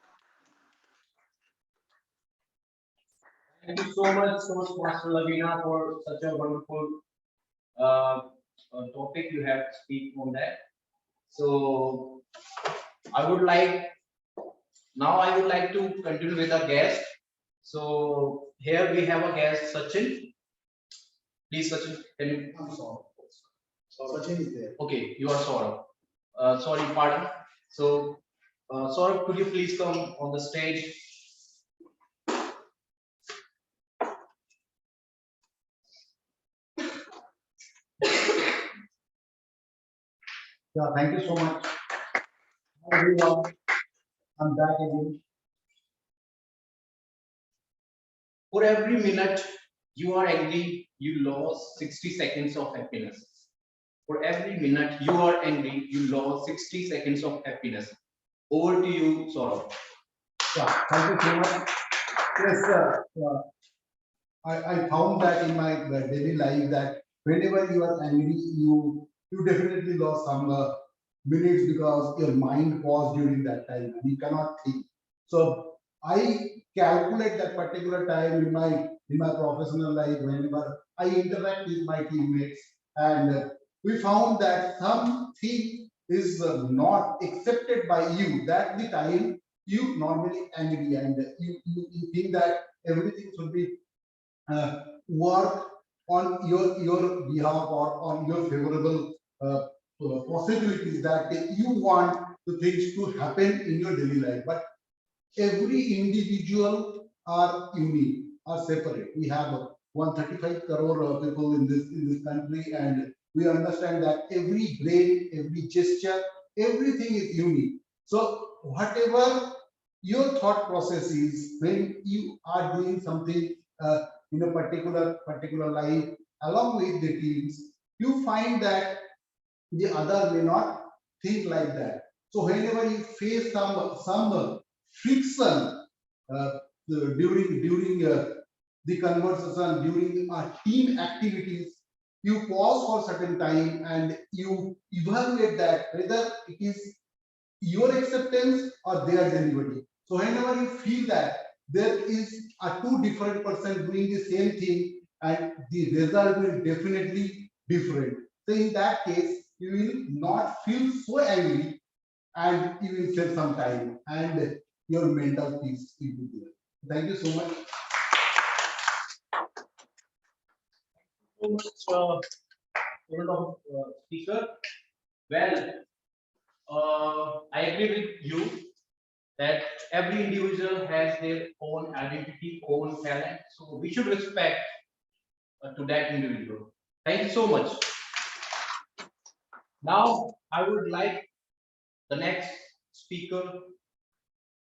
Speaker 16: Thank you so much, Toastmaster Lovina, for such a wonderful topic you have to speak on that. So I would like to continue with our guest. So here we have a guest, Sachin. Please, Sachin, can you?
Speaker 3: I'm sorry. Sachin is there.
Speaker 16: Okay, you are Saurabh. Sorry, pardon. So, Saurabh, could you please come on the stage?
Speaker 3: Yeah, thank you so much. Hi everyone, I'm back again.
Speaker 16: For every minute you are angry, you lost 60 seconds of happiness. For every minute you are angry, you lost 60 seconds of happiness. Over to you, Saurabh.
Speaker 3: Yeah, thank you so much. Yes, I found that in my daily life that whenever you are angry, you definitely lost some minutes because your mind paused during that time and you cannot think. So I calculate that particular time in my professional life whenever I interact with my teammates, and we found that something is not accepted by you. That the time you normally angry and you think that everything should be work on your behalf or on your favorable possibilities that you want the things to happen in your daily life. But every individual are unique, are separate. We have 135 crore people in this country, and we understand that every brain, every gesture, everything is unique. So whatever your thought process is when you are doing something in a particular life along with the teams, you find that the other may not think like that. So whenever you face some friction during the conversation, during team activities, you pause for certain time and you evaluate that whether it is your acceptance or their delivery. So whenever you feel that there is a two different person doing the same thing and the result will definitely different. So in that case, you will not feel so angry and you will save some time and your mental peace will be there. Thank you so much.
Speaker 16: So much, speaker. Well, I agree with you that every individual has their own identity, own talent. So we should respect to that individual. Thank you so much. Now, I would like the next speaker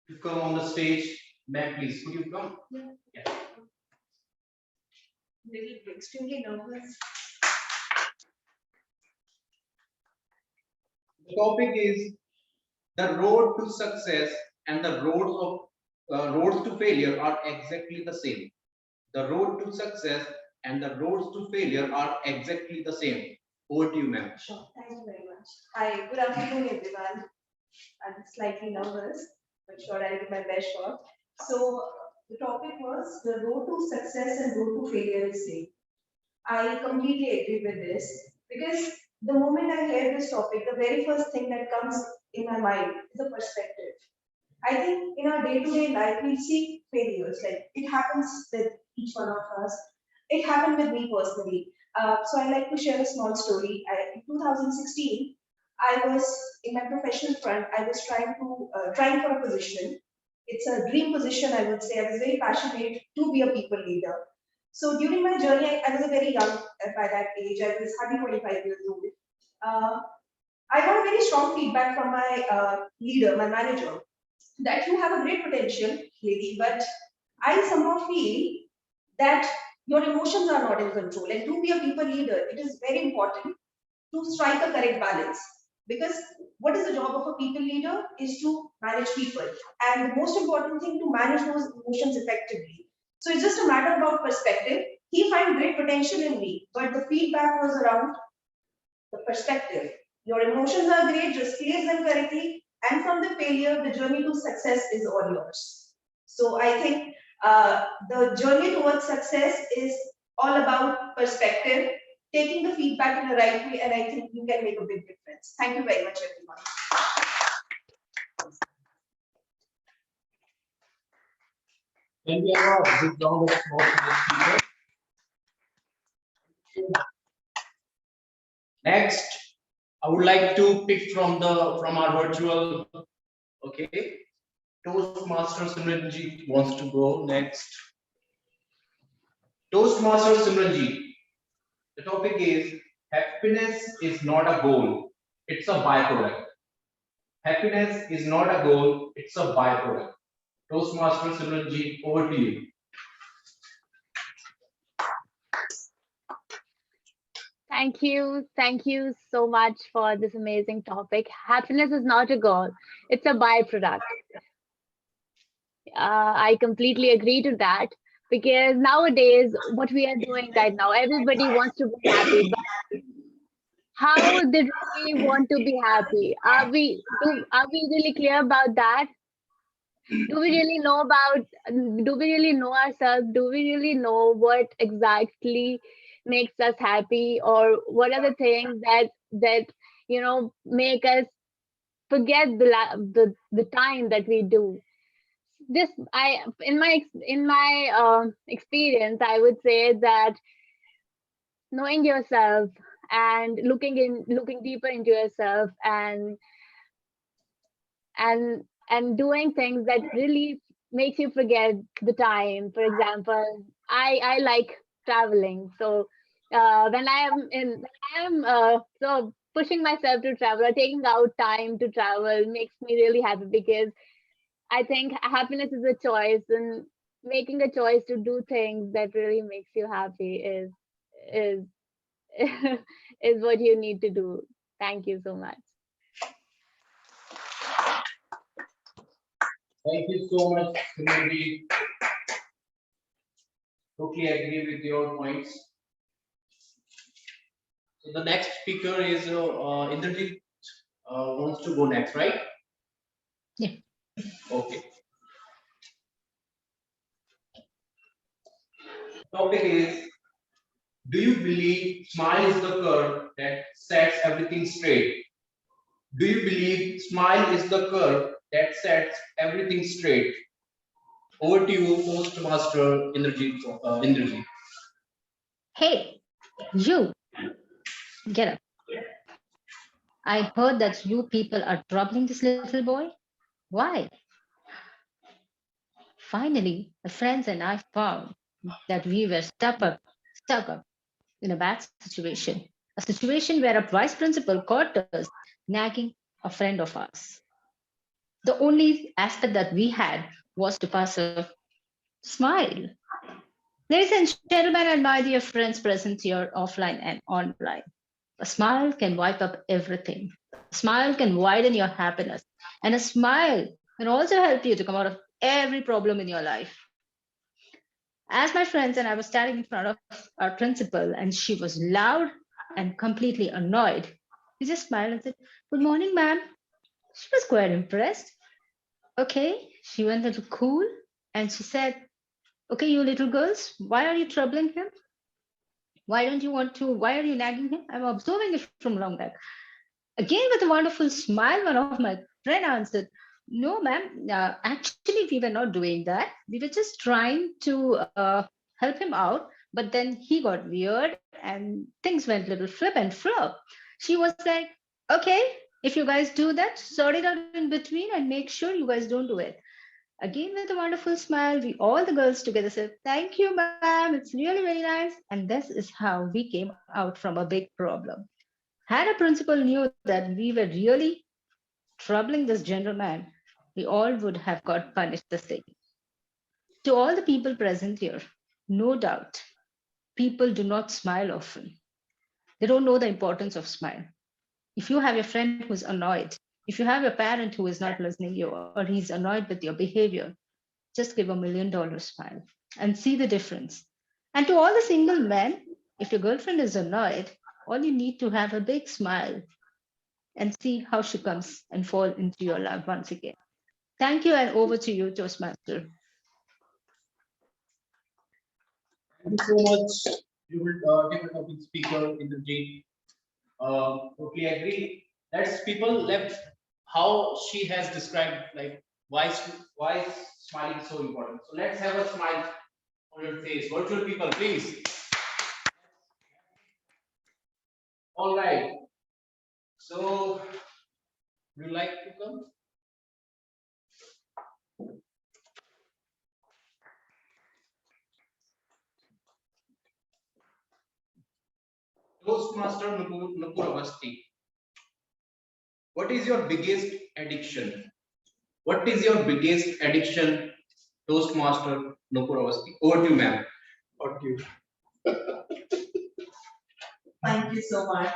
Speaker 16: to come on the stage. Ma'am, please, could you come? Yeah.
Speaker 9: Really extremely nervous.
Speaker 16: The topic is the road to success and the roads to failure are exactly the same. The road to success and the roads to failure are exactly the same. Over to you, ma'am.
Speaker 9: Sure, thank you very much. Hi, good afternoon, everyone. I'm slightly nervous, but sure, I'll do my best shot. So, the topic was the road to success and road to failure is same. I completely agree with this because the moment I hear this topic, the very first thing that comes in my mind is the perspective. I think in our day-to-day life, we see failures. Like it happens with each one of us. It happened with me personally. So I like to share a small story. In 2016, I was in my professional front. I was trying for a position. It's a dream position, I would say. I was very passionate to be a people leader. So during my journey, I was a very young by that age. I was hardly 25 years old. Uh, I got very strong feedback from my leader, my manager, that you have a great potential, lady, but I somehow feel that your emotions are not in control. And to be a people leader, it is very important to strike a correct balance. Because what is the job of a people leader is to manage people. And the most important thing to manage those emotions effectively. So it's just a matter about perspective. He found great potential in me, but the feedback was around the perspective. Your emotions are great, just place them correctly, and from the failure, the journey to success is all yours. So I think the journey towards success is all about perspective, taking the feedback in the right way, and I think you can make a big difference. Thank you very much, everyone.
Speaker 16: Can we have a big round of applause for the speaker? Next, I would like to pick from our virtual, okay, Toastmaster Simranji wants to go next. Toastmaster Simranji, the topic is happiness is not a goal, it's a byproduct. Happiness is not a goal, it's a byproduct. Toastmaster Simranji, over to you.
Speaker 12: Thank you. Thank you so much for this amazing topic. Happiness is not a goal, it's a byproduct. I completely agree to that because nowadays, what we are doing right now, everybody wants to be happy, but how they really want to be happy? Are we really clear about that? Do we really know about, do we really know ourselves? Do we really know what exactly makes us happy, or what are the things that make us forget the time that we do? This I in my experience, I would say that knowing yourself and looking deeper into yourself and doing things that really makes you forget the time. For example, I like traveling, so when I am so pushing myself to travel or taking out time to travel makes me really happy, because I think happiness is a choice, and making a choice to do things that really makes you happy is is what you need to do. Thank you so much.
Speaker 16: Thank you so much, Simranji. Totally agree with your points. So the next speaker is Indrajit wants to go next, right?
Speaker 13: Yeah.
Speaker 16: Okay. Topic is, do you believe smile is the curve that sets everything straight? Do you believe smile is the curve that sets everything straight? Over to you, Toastmaster Indrajit. Indrajit.
Speaker 13: Hey, you, get up. I heard that you people are troubling this little boy. Why? Finally, my friends and I found that we were stuck up in a bad situation. A situation where a vice principal caught us nagging a friend of ours. The only aspect that we had was to pass a smile. Ladies and gentlemen, and my dear friends present here offline and online, a smile can wipe up everything. A smile can widen your happiness. And a smile can also help you to come out of every problem in your life. As my friends and I were standing in front of our principal, and she was loud and completely annoyed, we just smiled and said, "Good morning, ma'am." She was quite impressed. Okay, she went a little cool and she said, "Okay, you little girls, why are you troubling him? Why are you nagging him? I'm observing it from long back." Again, with a wonderful smile, one of my friend answered, "No, ma'am, actually, we were not doing that. We were just trying to help him out, but then he got weird and things went a little flip and flop." She was like, "Okay, if you guys do that, sort it out in between and make sure you guys don't do it." Again, with a wonderful smile, we all the girls together said, "Thank you, ma'am. It's really very nice." And this is how we came out from a big problem. Had a principal knew that we were really troubling this gentleman, we all would have got punished the same. To all the people present here, no doubt, people do not smile often. They don't know the importance of smile. If you have a friend who's annoyed, if you have a parent who is not listening to you or he's annoyed with your behavior, just give $1,000,000 smile and see the difference. And to all the single men, if your girlfriend is annoyed, all you need to have a big smile and see how she comes and fall into your love once again. Thank you, and over to you, Toastmaster.
Speaker 16: Thank you so much. You will take the topic speaker Indrajit. Totally agree. That's people left how she has described, like why smiling is so important. So let's have a smile on your face. Virtual people, please. All right. So would you like to come? Toastmaster Nupur Avasti. What is your biggest addiction? What is your biggest addiction, Toastmaster Nupur Avasti? Over to you, ma'am.
Speaker 2: Okay.
Speaker 4: Thank you so much.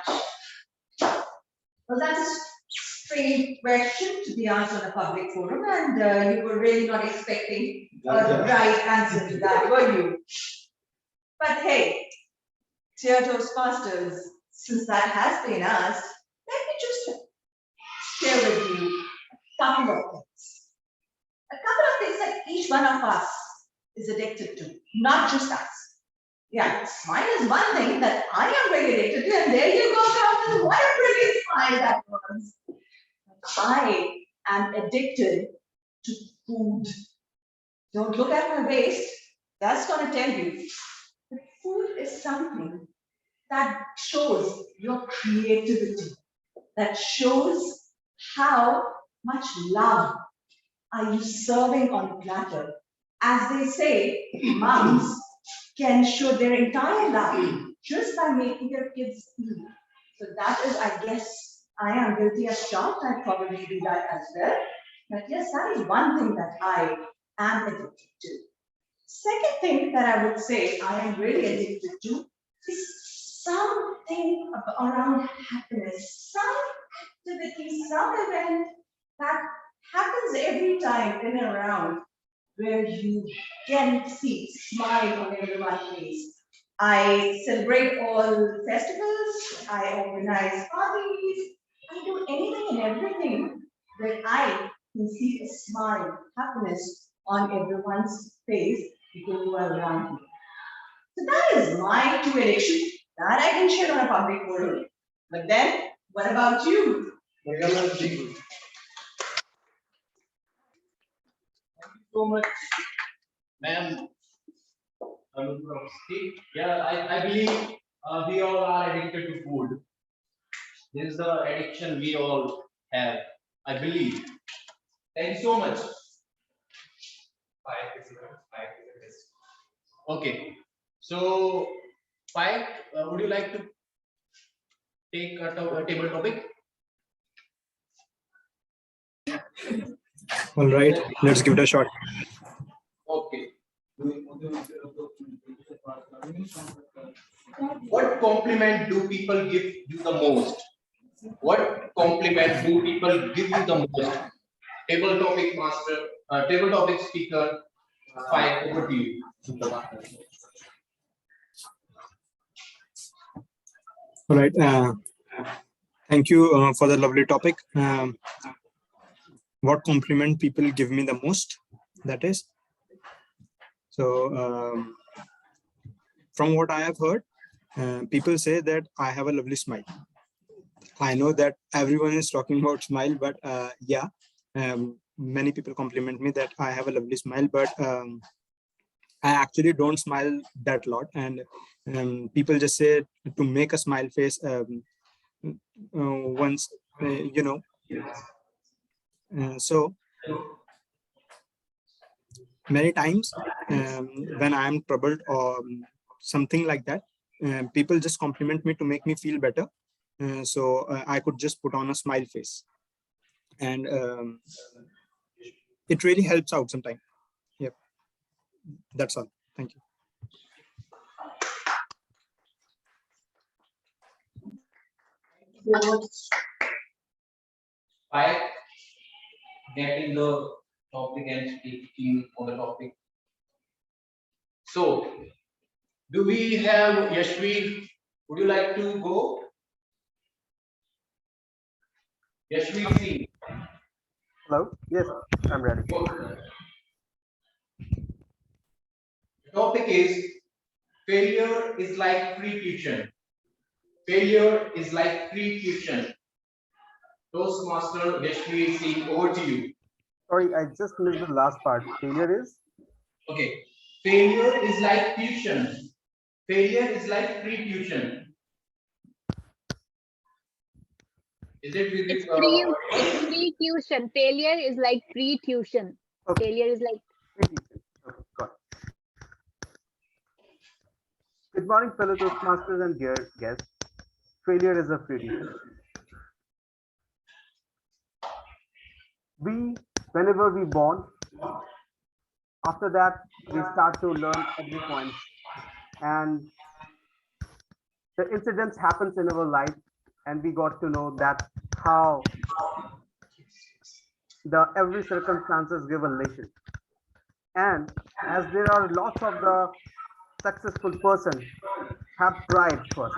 Speaker 4: Well, that's a strange question to be asked on a public forum, and you were really not expecting a right answer to that, were you? But hey, dear Toastmasters, since that has been asked, let me just share with you a couple of things. A couple of things that each one of us is addicted to, not just us. Yeah, smile is one thing that I am very addicted to, and there you go, Carlton, what a brilliant smile that was. I am addicted to food. Don't look at my waist, that's going to tell you. But food is something that shows your creativity, that shows how much love are you serving on the platter. As they say, moms can show their entire love just by making their kids eat. So that is, I guess, I am guilty as charged. I probably do that as well. But yes, that is one thing that I am addicted to. Second thing that I would say I am really addicted to is something around happiness, some activity, some event that happens every time in and around where you can see smile on everyone's face. I celebrate all festivals, I organize parties, I do anything and everything where I can see a smile, happiness on everyone's face because you are around me. So that is my two addictions that I can share on a public forum. But then, what about you?
Speaker 2: Thank you so much, ma'am.
Speaker 16: Yeah, I believe we all are addicted to food. This is the addiction we all have, I believe. Thank you so much. Okay, so Pike, would you like to take a table topic?
Speaker 5: All right, let's give it a shot.
Speaker 16: Okay. What compliment do people give you the most? What compliment do people give you the most? Table topic master, table topic speaker, Pike, over to you.
Speaker 5: All right, thank you for the lovely topic. What compliment people give me the most, that is. So from what I have heard, people say that I have a lovely smile. I know that everyone is talking about smile, but yeah, many people compliment me that I have a lovely smile, but I actually don't smile that lot. And people just say to make a smile face once, you know. So many times when I am troubled or something like that, people just compliment me to make me feel better. So I could just put on a smile face, and it really helps out sometimes. Yep, that's all. Thank you.
Speaker 16: Pike, getting the topic and speaking on the topic. So, do we have Yashvi? Would you like to go? Yashvi,
Speaker 6: Hello? Yes, I'm ready.
Speaker 16: the topic is failure is like free tuition. Failure is like free tuition. Toastmaster Yashvi, over to you.
Speaker 6: Sorry, I just missed the last part. Failure is?
Speaker 16: Okay. Failure is like tuition. Failure is like free tuition. Is it with
Speaker 12: It's free tuition. Failure is like free tuition.
Speaker 6: Okay.
Speaker 12: Failure is like
Speaker 6: Okay, got it. Good morning, fellow Toastmasters and dear guests. Failure is a free tuition. Whenever we born, after that, we start to learn every point. And the incidents happens in our life, and we got to know that how the every circumstances give a lesson. And as there are lots of the successful person have tried first.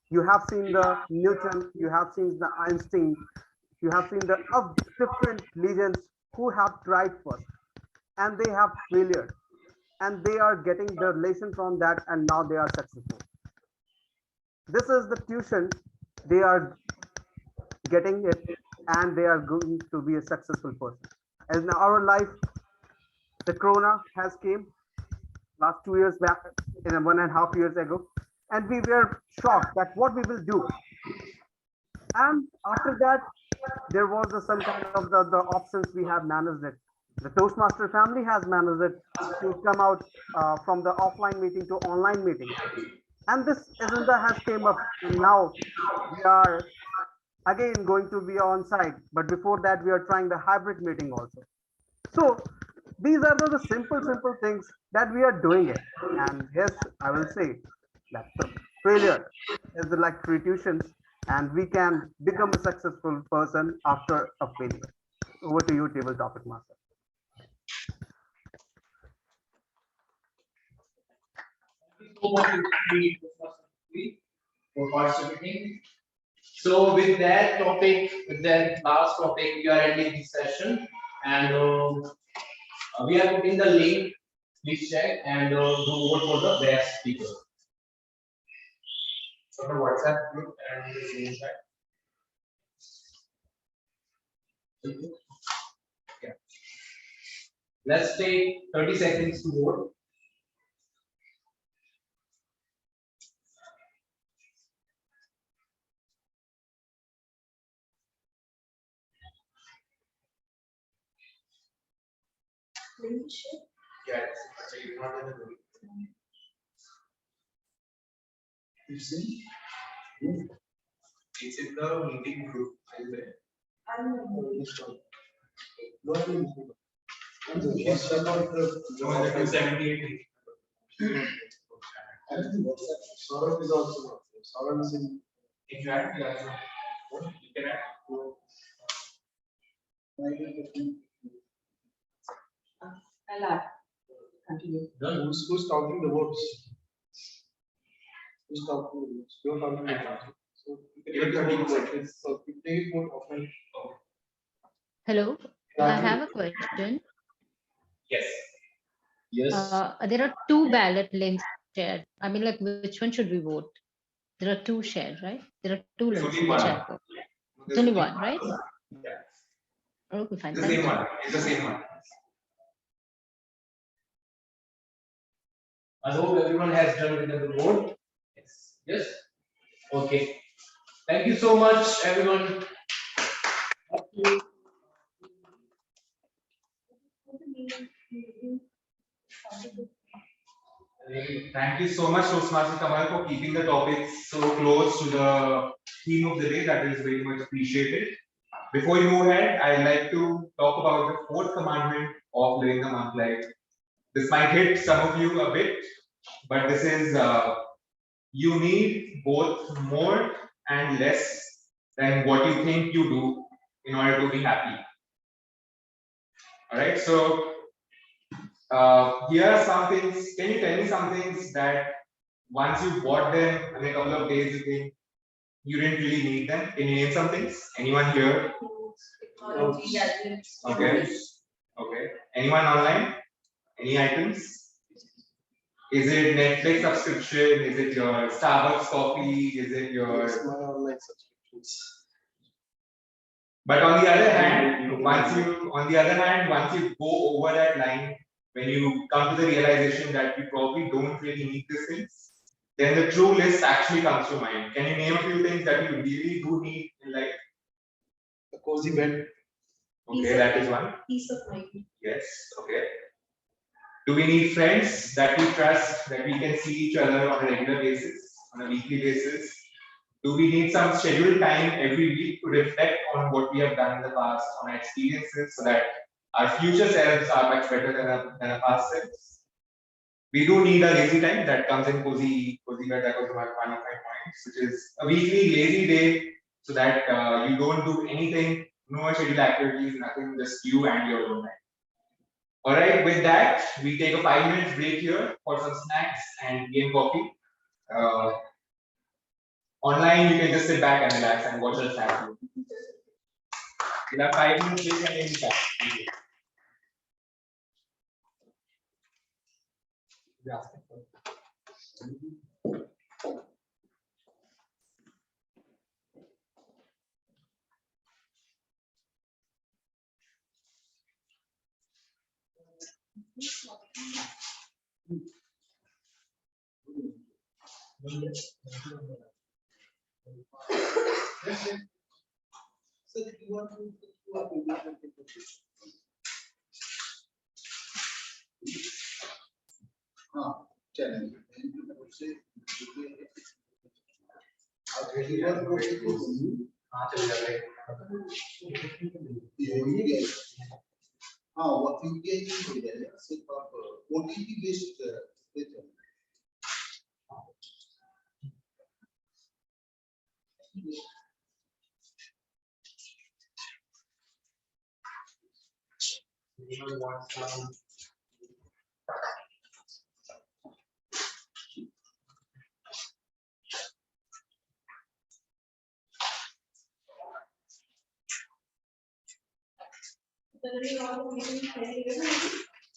Speaker 6: You have seen the Newton, you have seen the Einstein, you have seen the of different legends who have tried first, and they have failure, and they are getting the lesson from that, and now they are successful. This is the tuition they are getting it, and they are going to be a successful person. As in our life, the corona has came last 2 years back, in 1.5 years ago, and we were shocked that what we will do. And after that, there was some kind of the options we have managed it. The Toastmaster family has managed it to come out from the offline meeting to online meeting. And this agenda has came up, and now we are again going to be on site. But before that, we are trying the hybrid meeting also. So these are the simple things that we are doing it. And yes, I will say that the failure is like free tuitions, and we can become a successful person after a failure. Over to you, table topic master.
Speaker 16: For participating. So with that topic, with that last topic, we are ending this session, and we are putting the link. Please check and do vote for the best speaker. So the WhatsApp group and the same chat. Yeah. Let's take 30 seconds to vote. Yes, so you're not in the group. You see? It's in the meeting group. Are you there? I'm not. No, it's about the 278. I think Saurabh is also not there. Saurabh is in. Exactly. You can add.
Speaker 4: I'll add. Continue.
Speaker 2: Who's counting the votes? Who's counting the votes? You're counting the votes. So you can take 30 seconds. So you take it more often.
Speaker 13: Hello, I have a question.
Speaker 16: Yes. Yes.
Speaker 13: There are two ballot links shared. I mean, like, which one should we vote? There are two shared, right? There are two links in the chat box. It's only one, right?
Speaker 16: Yeah.
Speaker 13: Okay, fine.
Speaker 16: The
Speaker 13: Thank
Speaker 16: same
Speaker 13: you.
Speaker 16: one. It's the same one. I hope everyone has done with the vote. Yes. Yes. Okay. Thank you so much, everyone. Thank you. Thank you so much, Toastmaster Kamal, for keeping the topics so close to the theme of the day. That is very much appreciated. Before you move ahead, I'd like to talk about the fourth commandment of living the monk life. This might hit some of you a bit, but this is you need both more and less than what you think you do in order to be happy. All right, so here are some things. Can you tell me some things that once you bought them in a couple of days, you think you didn't really need them? Can you name some things? Anyone here? Okay. Okay. Anyone online? Any items? Is it Netflix subscription? Is it your Starbucks coffee? Is it your
Speaker 2: My online subscriptions?
Speaker 16: But on the other hand, once you go over that line, when you come to the realization that you probably don't really need these things, then the true list actually comes to mind. Can you name a few things that you really do need in life?
Speaker 2: A cozy bed.
Speaker 16: Okay, that is one.
Speaker 9: Peace of mind.
Speaker 16: Yes, okay. Do we need friends that we trust, that we can see each other on a regular basis, on a weekly basis? Do we need some scheduled time every week to reflect on what we have done in the past, on our experiences, so that our future selves are much better than our past selves?
Speaker 10: We do need a lazy time that comes in cozy bed. That was one of my points, which is a weekly lazy day, so that you don't do anything, no scheduled activities, nothing, just you and your own time. All right, with that, we take a 5 minute break here for some snacks and game coffee. Online, you can just sit back and relax and watch us have. We'll have 5 minutes break and then be back. Thank you. Yeah.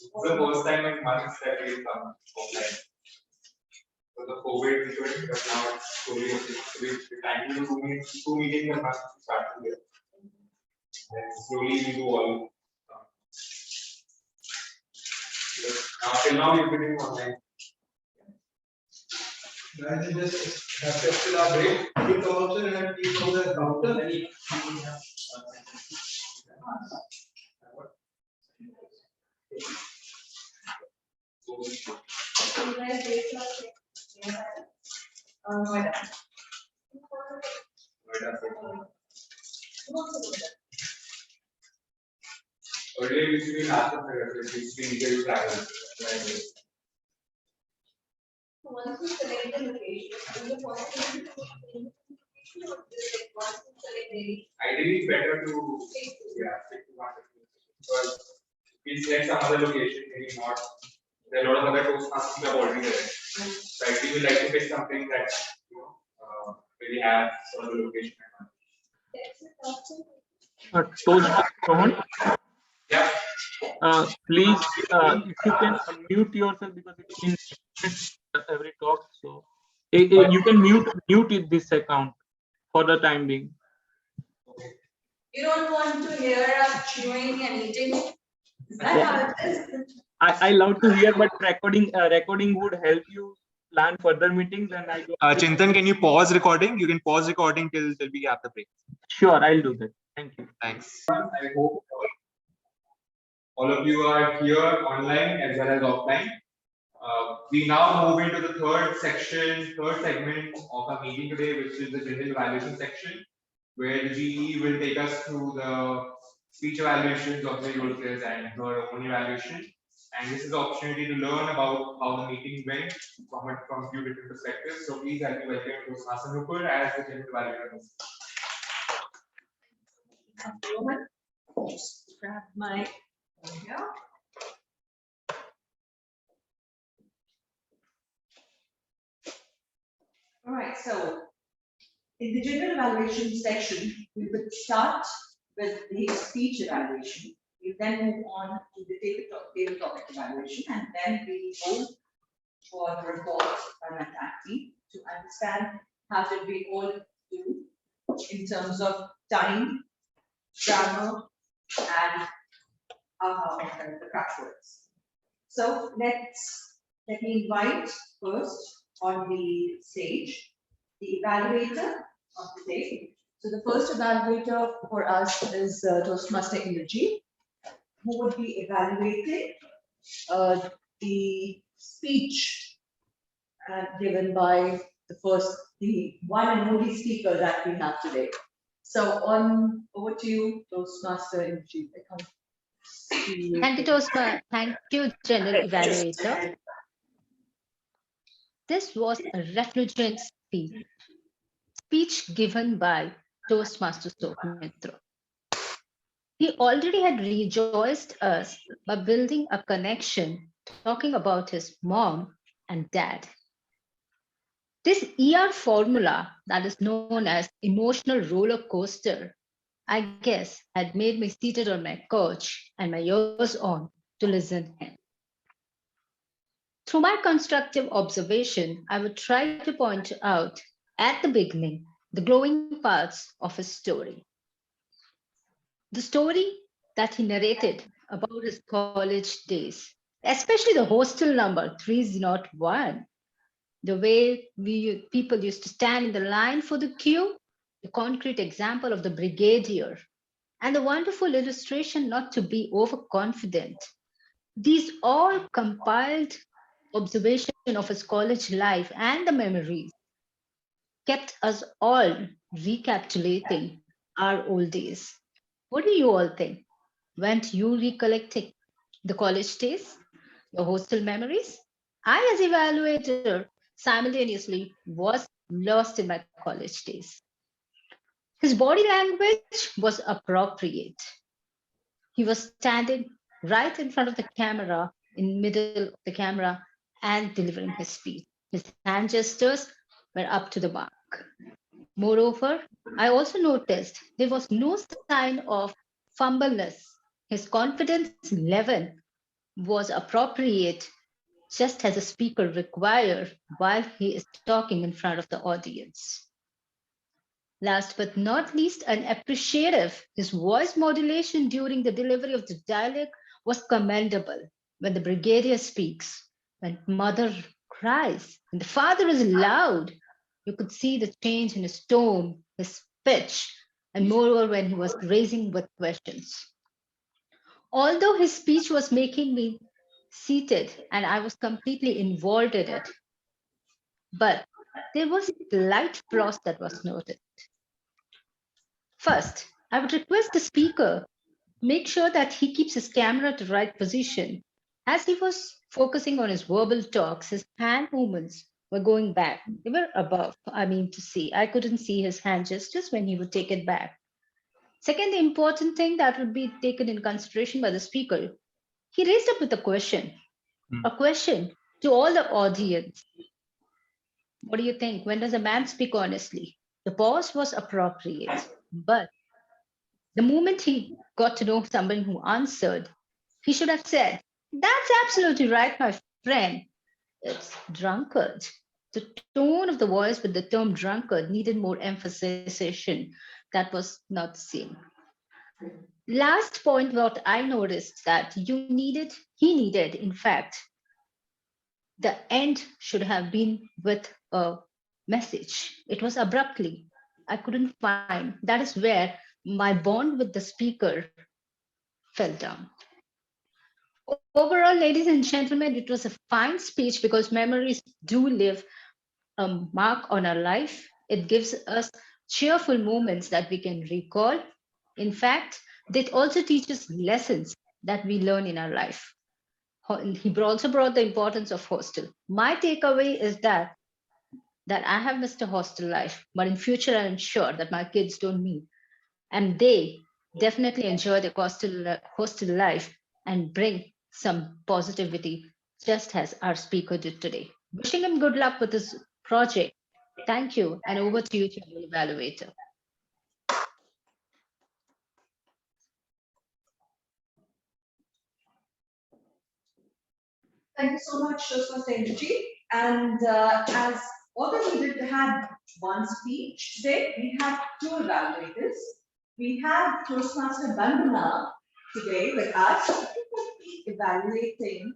Speaker 10: It's the first time in months that we've come offline. So the COVID situation, but now it's slowly we're trying to do two meetings a month to start together. Then slowly we do all. Till now we've been doing online. Guys, just have tested our break. You come outside and have tea from the counter. Earlier, we used to be after we used to be legal travel. Once you select the location, the possibility ideally, it's better to stick to one because we select some other location, maybe not. There are a lot of other Toastmasters have already there. So I would like to pick something that really have sort of a location.
Speaker 8: Toastmaster,
Speaker 10: yeah.
Speaker 8: Please, if you can unmute yourself because it's in every talk, so you can mute this account for the time being.
Speaker 4: You don't want to hear us chewing and eating? Is that how it is?
Speaker 8: I love to hear, but recording would help you plan further meetings. And I don't.
Speaker 10: Chintan, can you pause recording? You can pause recording till we have the break.
Speaker 8: Sure, I'll do that. Thank you.
Speaker 10: Thanks. I hope all of you are here online as well as offline. We now move into the third segment of our meeting today, which is the general evaluation section, where the GE will take us through the speech evaluations of the role players and her own evaluation. And this is the opportunity to learn about how the meeting went from a few different perspectives. So please help me welcome Toastmaster Nupur as the general evaluator.
Speaker 4: Just grab my here. All right, so in the general evaluation section, we would start with the speech evaluation. We then move on to the table topic evaluation, and then we go for the report by my tag team to understand how did we all do in terms of time, grammar, and the catchwords. So let me invite first on the stage the evaluator of the day. So the first evaluator for us is Toastmaster Energy, who would be evaluating the speech given by the one and only speaker that we have today. So over to you, Toastmaster Energy.
Speaker 13: Thank you, Toastmaster. Thank you, General Evaluator. This was a refulgent speech given by Toastmaster Lovina. He already had rejoiced us by building a connection, talking about his mom and dad. This ER formula that is known as emotional roller coaster, I guess, had made me seated on my couch and my ears on to listen in. Through my constructive observation, I would try to point out at the beginning the glowing parts of his story. The story that he narrated about his college days, especially the hostel number 301, the way people used to stand in the line for the queue, the concrete example of the brigadier, and the wonderful illustration not to be overconfident. These all compiled observation of his college life and the memories kept us all recapitulating our old days. What do you all think? Weren't you recollecting the college days, your hostel memories? I, as evaluator, simultaneously was lost in my college days. His body language was appropriate. He was standing right in front of the camera, in middle of the camera, and delivering his speech. His hand gestures were up to the mark. Moreover, I also noticed there was no sign of fumbleness. His confidence level was appropriate, just as a speaker requires while he is talking in front of the audience. Last but not least, and appreciative, his voice modulation during the delivery of the dialogue was commendable. When the brigadier speaks, when mother cries, when the father is loud, you could see the change in his tone, his pitch, and moreover when he was raising with questions. Although his speech was making me seated and I was completely involved in it, but there was a light frost that was noted. First, I would request the speaker make sure that he keeps his camera at the right position. As he was focusing on his verbal talks, his hand movements were going back. They were above, I couldn't see his hand gestures when he would take it back. Second, the important thing that would be taken in consideration by the speaker, he raised up with a question to all the audience. What do you think? When does a man speak honestly? The pause was appropriate, but the moment he got to know someone who answered, he should have said, "That's absolutely right, my friend. It's drunkard." The tone of the voice with the term drunkard needed more emphasization. That was not seen. Last point, what I noticed that he needed, in fact, the end should have been with a message. It was abruptly. I couldn't find. That is where my bond with the speaker fell down. Overall, ladies and gentlemen, it was a fine speech because memories do leave a mark on our life. It gives us cheerful moments that we can recall. In fact, it also teaches lessons that we learn in our life. He also brought the importance of hostel. My takeaway is that I have missed a hostel life, but in future, I'm sure that my kids don't meet. And they definitely enjoy the hostel life and bring some positivity, just as our speaker did today. Wishing him good luck with his project. Thank you, and over to you, Evaluator.
Speaker 4: Thank you so much, Toastmaster Energy. And as although we did have one speech today, we have two evaluators. We have Toastmaster Lovina today with us, evaluating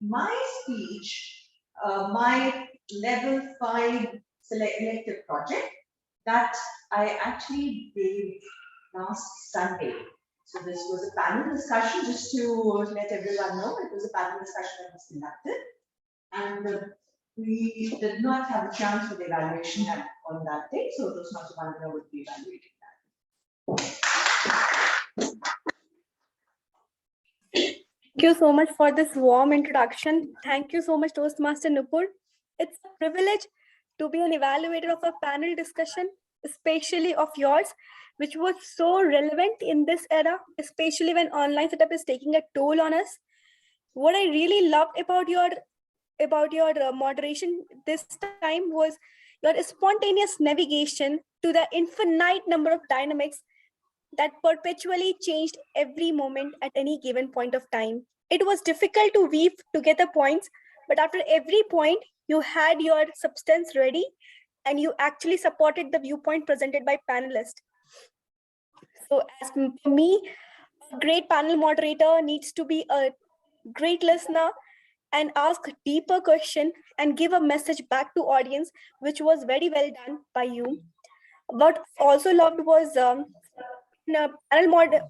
Speaker 4: my speech, my level 5 elective project that I actually gave last Sunday. So this was a panel discussion, just to let everyone know, it was a panel discussion that was conducted. And we did not have a chance for the evaluation on that day, so Toastmaster Lovina would be evaluating that.
Speaker 17: Thank you so much for this warm introduction. Thank you so much, Toastmaster Nupur. It's a privilege to be an evaluator of a panel discussion, especially of yours, which was so relevant in this era, especially when online setup is taking a toll on us. What I really loved about your moderation this time was your spontaneous navigation to the infinite number of dynamics that perpetually changed every moment at any given point of time. It was difficult to weave together points, but after every point, you had your substance ready and you actually supported the viewpoint presented by panelists. So as for me, a great panel moderator needs to be a great listener and ask deeper question and give a message back to audience, which was very well done by you. What I also loved was in a panel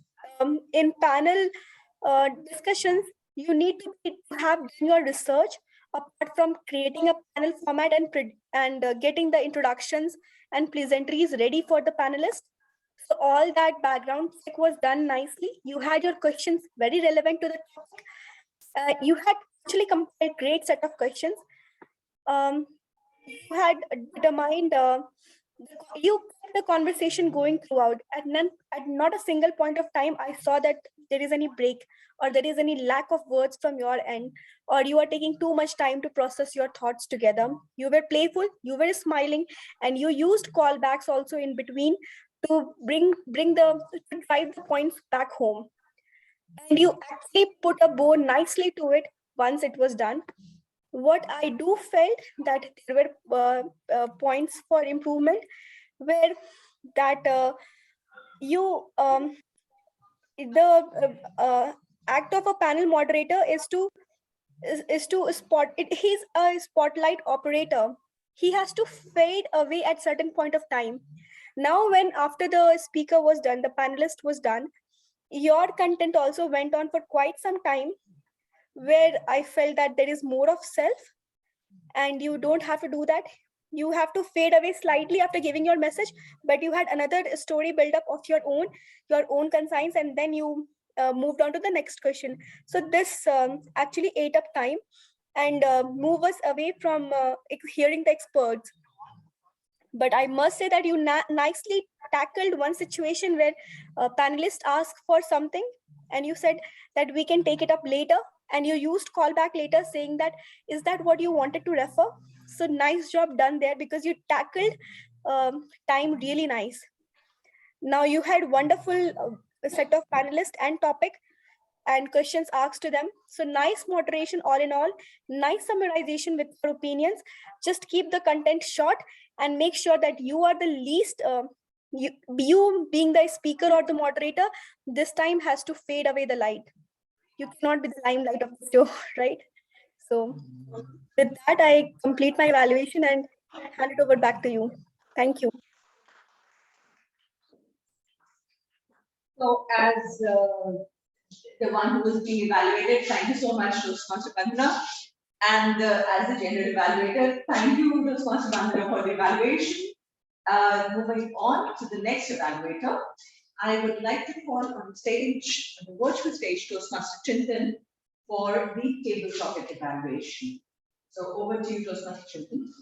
Speaker 17: in panel discussions, you need to have done your research apart from creating a panel format and getting the introductions and pleasantries ready for the panelists. So all that background check was done nicely. You had your questions very relevant to the topic. You had actually compiled great set of questions. You had determined you kept the conversation going throughout. At not a single point of time I saw that there is any break or there is any lack of words from your end, or you are taking too much time to process your thoughts together. You were playful, you were smiling, and you used callbacks also in between to to drive the points back home. And you actually put a bow nicely to it once it was done. What I do felt that there were points for improvement where that you the act of a panel moderator is to spot it. He's a spotlight operator. He has to fade away at certain point of time. Now when after the speaker was done, the panelist was done, your content also went on for quite some time, where I felt that there is more of self and you don't have to do that. You have to fade away slightly after giving your message, but you had another story build up of your own consigns, and then you moved on to the next question. So this actually ate up time and move us away from hearing the experts. But I must say that you nicely tackled one situation where a panelist asked for something and you said that we can take it up later, and you used callback later saying that, is that what you wanted to refer? So nice job done there, because you tackled time really nice. Now you had wonderful set of panelists and topic and questions asked to them. So nice moderation all in all, nice summarization with your opinions. Just keep the content short and make sure that you are the least, you being the speaker or the moderator, this time has to fade away the light. You cannot be the limelight of the show, right? So with that, I complete my evaluation and hand it over back to you. Thank you.
Speaker 4: So as the one who was being evaluated, thank you so much, Toastmaster Lovina. And as the general evaluator, thank you, Toastmaster Lovina, for the evaluation. Moving on to the next evaluator, I would like to call on stage, on the virtual stage, Toastmaster Chintan for the table topic evaluation. So over to you, Toastmaster Chintan.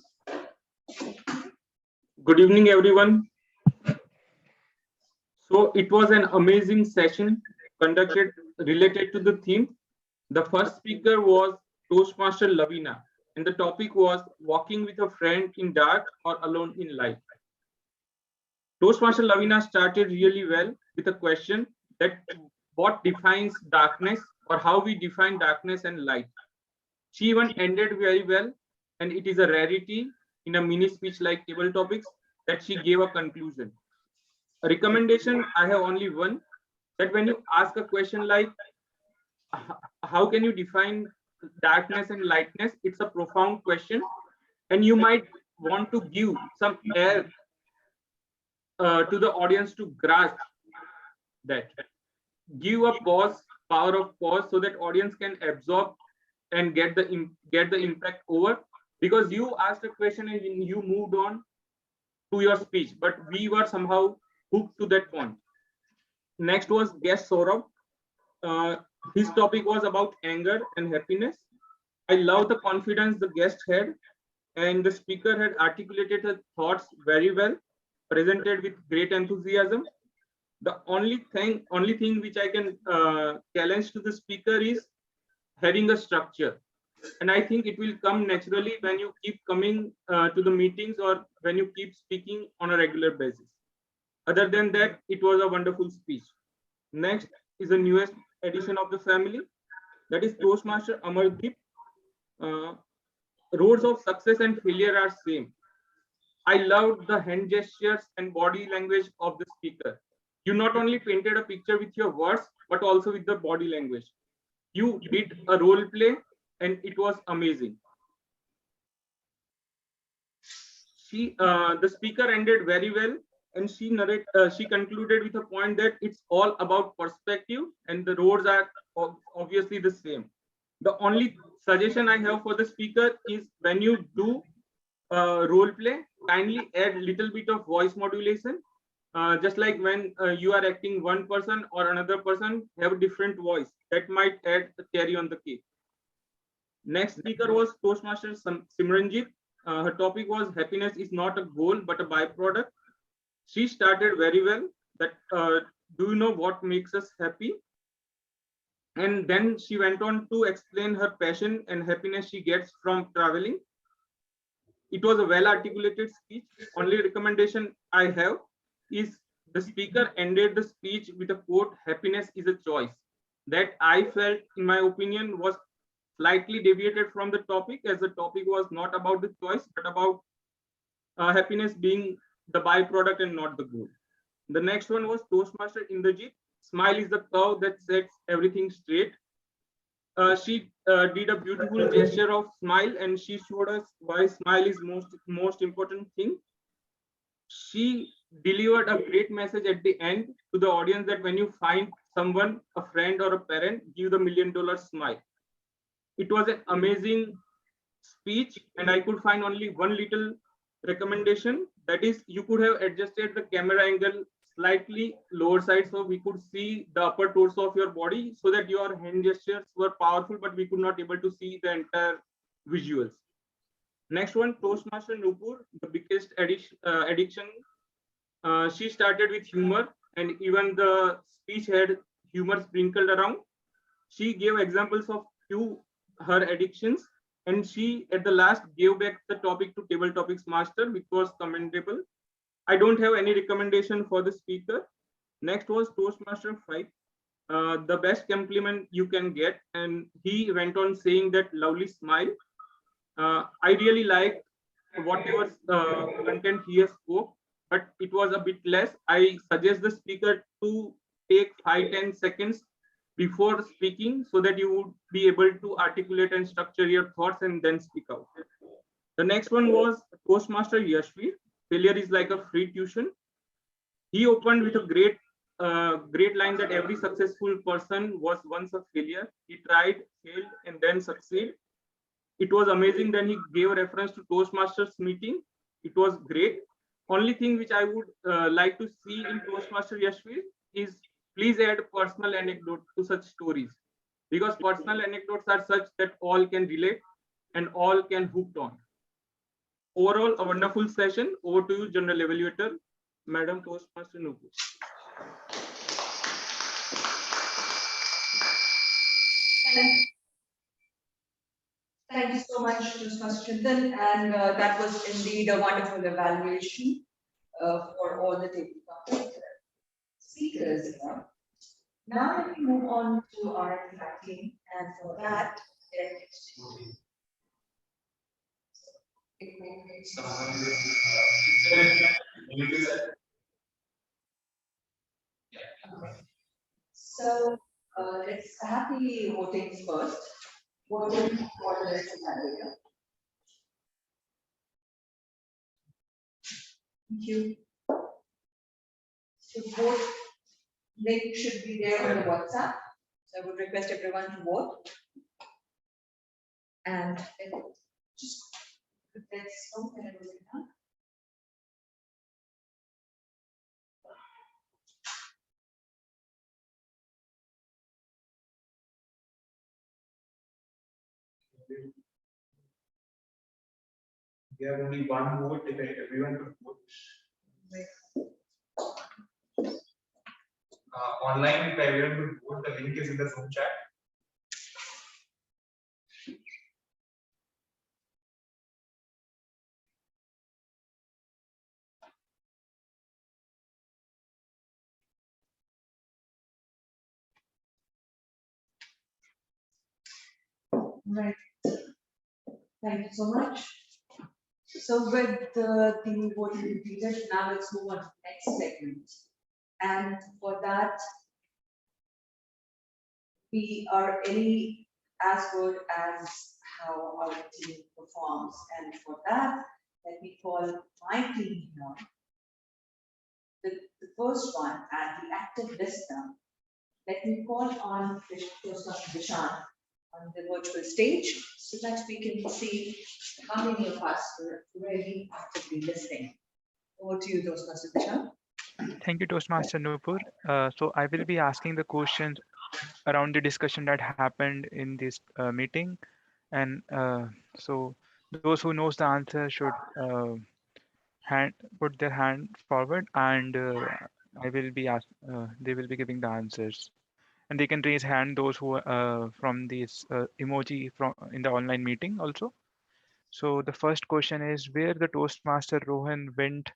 Speaker 8: Good evening, everyone. So it was an amazing session conducted related to the theme. The first speaker was Toastmaster Lovina, and the topic was walking with a friend in dark or alone in light. Toastmaster Lovina started really well with a question that what defines darkness, or how we define darkness and light. She even ended very well, and it is a rarity in a mini speech like table topics that she gave a conclusion. A recommendation I have only one, that when you ask a question like how can you define darkness and lightness, it's a profound question, and you might want to give some air to the audience to grasp that. Give a pause, power of pause, so that audience can absorb and get the impact over, because you asked a question and you moved on to your speech, but we were somehow hooked to that point. Next was guest Saurabh. His topic was about anger and happiness. I love the confidence the guest had, and the speaker had articulated her thoughts very well, presented with great enthusiasm. The only thing which I can challenge to the speaker is having a structure. And I think it will come naturally when you keep coming to the meetings or when you keep speaking on a regular basis. Other than that, it was a wonderful speech. Next is the newest addition of the family, that is Toastmaster Amardeep. Roads of success and failure are same. I loved the hand gestures and body language of the speaker. You not only painted a picture with your words, but also with the body language. You did a role play and it was amazing. The speaker ended very well, and she concluded with a point that it's all about perspective and the roads are obviously the same. The only suggestion I have for the speaker is when you do role play, kindly add little bit of voice modulation. Just like when you are acting one person or another person have a different voice, that might add the cherry on the cake. Next speaker was Toastmaster Simranjit. Her topic was happiness is not a goal but a byproduct. She started very well. That do you know what makes us happy? And then she went on to explain her passion and happiness she gets from traveling. It was a well articulated speech. Only recommendation I have is the speaker ended the speech with a quote, "Happiness is a choice." That I felt, in my opinion, was slightly deviated from the topic, as the topic was not about the choice, but about happiness being the byproduct and not the goal. The next one was Toastmaster Indrajit. Smile is the curve that sets everything straight. She did a beautiful gesture of smile, and she showed us why smile is most important thing. She delivered a great message at the end to the audience that when you find someone, a friend or a parent, give the $1 million smile. It was an amazing speech, and I could find only one little recommendation, that is you could have adjusted the camera angle slightly lower side so we could see the upper torso of your body, so that your hand gestures were powerful but we could not able to see the entire visuals. Next one, Toastmaster Nupur, the biggest addiction. She started with humor, and even the speech had humor sprinkled around. She gave examples of her addictions, and she at the last gave back the topic to Table Topics Master, which was commendable. I don't have any recommendation for the speaker. Next was Toastmaster 5, the best compliment you can get, and he went on saying that lovely smile. I really liked whatever content he has spoke, but it was a bit less. I suggest the speaker to take 5-10 seconds before speaking so that you would be able to articulate and structure your thoughts and then speak out. The next one was Toastmaster Yashvi. Failure is like a free tuition. He opened with a great line that every successful person was once a failure. He tried, failed, and then succeed. It was amazing. Then he gave reference to Toastmasters meeting. It was great. Only thing which I would like to see in Toastmaster Yashvi is please add personal anecdote to such stories, because personal anecdotes are such that all can relate and all can hooked on. Overall, a wonderful session. Over to you, General Evaluator, Madam Toastmaster Nupu.
Speaker 4: Thank you so much, Toastmaster Chintan, and that was indeed a wonderful evaluation for all the table speakers. Now let me move on to our interacting, and for that, so let's have the voting first. Voting for the scenario. Thank you. The vote link should be there on the WhatsApp. So I would request everyone to vote. And just let's open everything up.
Speaker 10: We have only one vote. If everyone could vote. Online, if everyone could vote, the link is in the Zoom chat.
Speaker 4: Right. Thank you so much. So with the voting completed, now let's move on to the next segment. And for that, we are any as good as how our team performs. And for that, let me call my team here. The first one, and the active listener. Let me call on Toastmaster Dishan on the virtual stage so that we can see how many of us were really actively listening. Over to you, Toastmaster Dishan.
Speaker 14: Thank you, Toastmaster Nupur. So I will be asking the questions around the discussion that happened in this meeting. And so those who knows the answer should put their hand forward, and I will be they will be giving the answers. And they can raise hand those who from this emoji from in the online meeting also. So the first question is where the Toastmaster Rohan went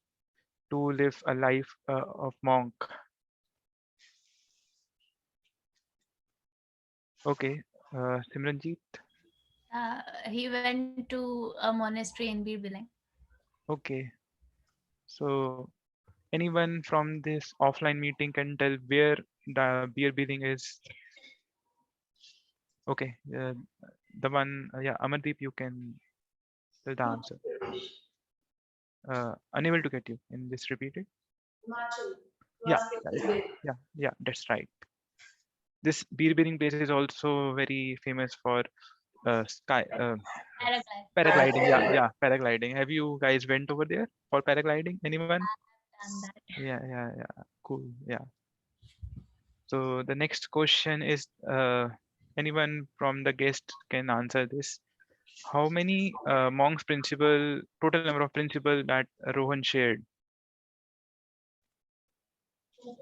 Speaker 14: to live a life of monk. Okay, Simranjeet.
Speaker 18: He went to a monastery in Birbiling.
Speaker 14: Okay, so anyone from this offline meeting can tell where the beer billing is. Okay, the one, yeah, Amardeep, you can tell the answer. Unable to get you. Can you just repeat it? Yeah, that's right. This beer billing place is also very famous for paragliding. Yeah, paragliding. Have you guys went over there for paragliding? Anyone? Yeah. Cool. Yeah. So the next question is, anyone from the guest can answer this. How many monks principle, total number of principle that Rohan shared?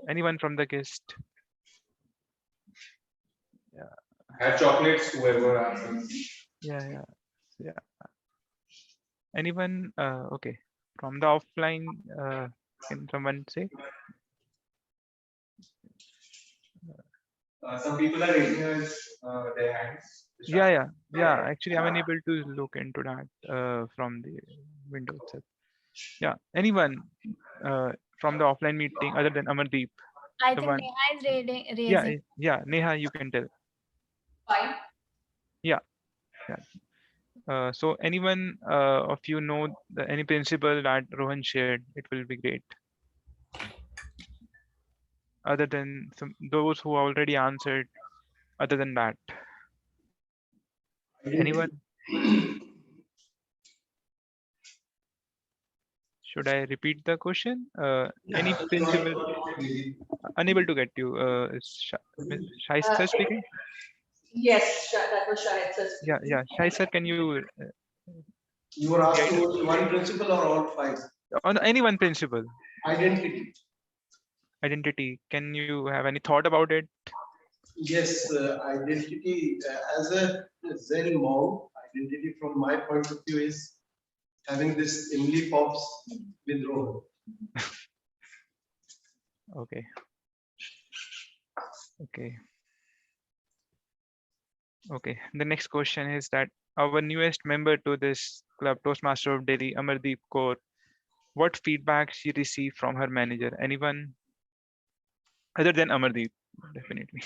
Speaker 14: Anyone from the guest? Yeah.
Speaker 10: Have chocolates, whoever answers.
Speaker 14: Yeah. Anyone? Okay. From the offline, can someone say?
Speaker 10: Some people are raising their hands.
Speaker 14: Yeah. Actually, I'm unable to look into that from the window itself. Yeah. Anyone from the offline meeting other than Amardeep?
Speaker 18: I
Speaker 14: The
Speaker 18: think
Speaker 14: one.
Speaker 18: Neha is raising.
Speaker 14: Yeah. Neha, you can tell.
Speaker 4: 5.
Speaker 14: Yeah. So anyone of you know any principle that Rohan shared, it will be great. Other than those who already answered, other than that. Anyone? Should I repeat the question? Any principle? Unable to get you. Is Shai speaking?
Speaker 4: Yes, that was Shahid sir.
Speaker 14: Yeah. Shai sir, can you?
Speaker 2: You were asked to only one principle or all 5?
Speaker 14: On any one principle.
Speaker 2: Identity.
Speaker 14: Identity. Can you have any thought about it?
Speaker 2: Yes, identity as a Zen monk, identity from my point of view is having this Emily Pops with Rohan.
Speaker 14: Okay. The next question is that our newest member to this club, Toastmaster of Delhi, Amardeep Kaur, what feedback she received from her manager? Anyone other than Amardeep, definitely.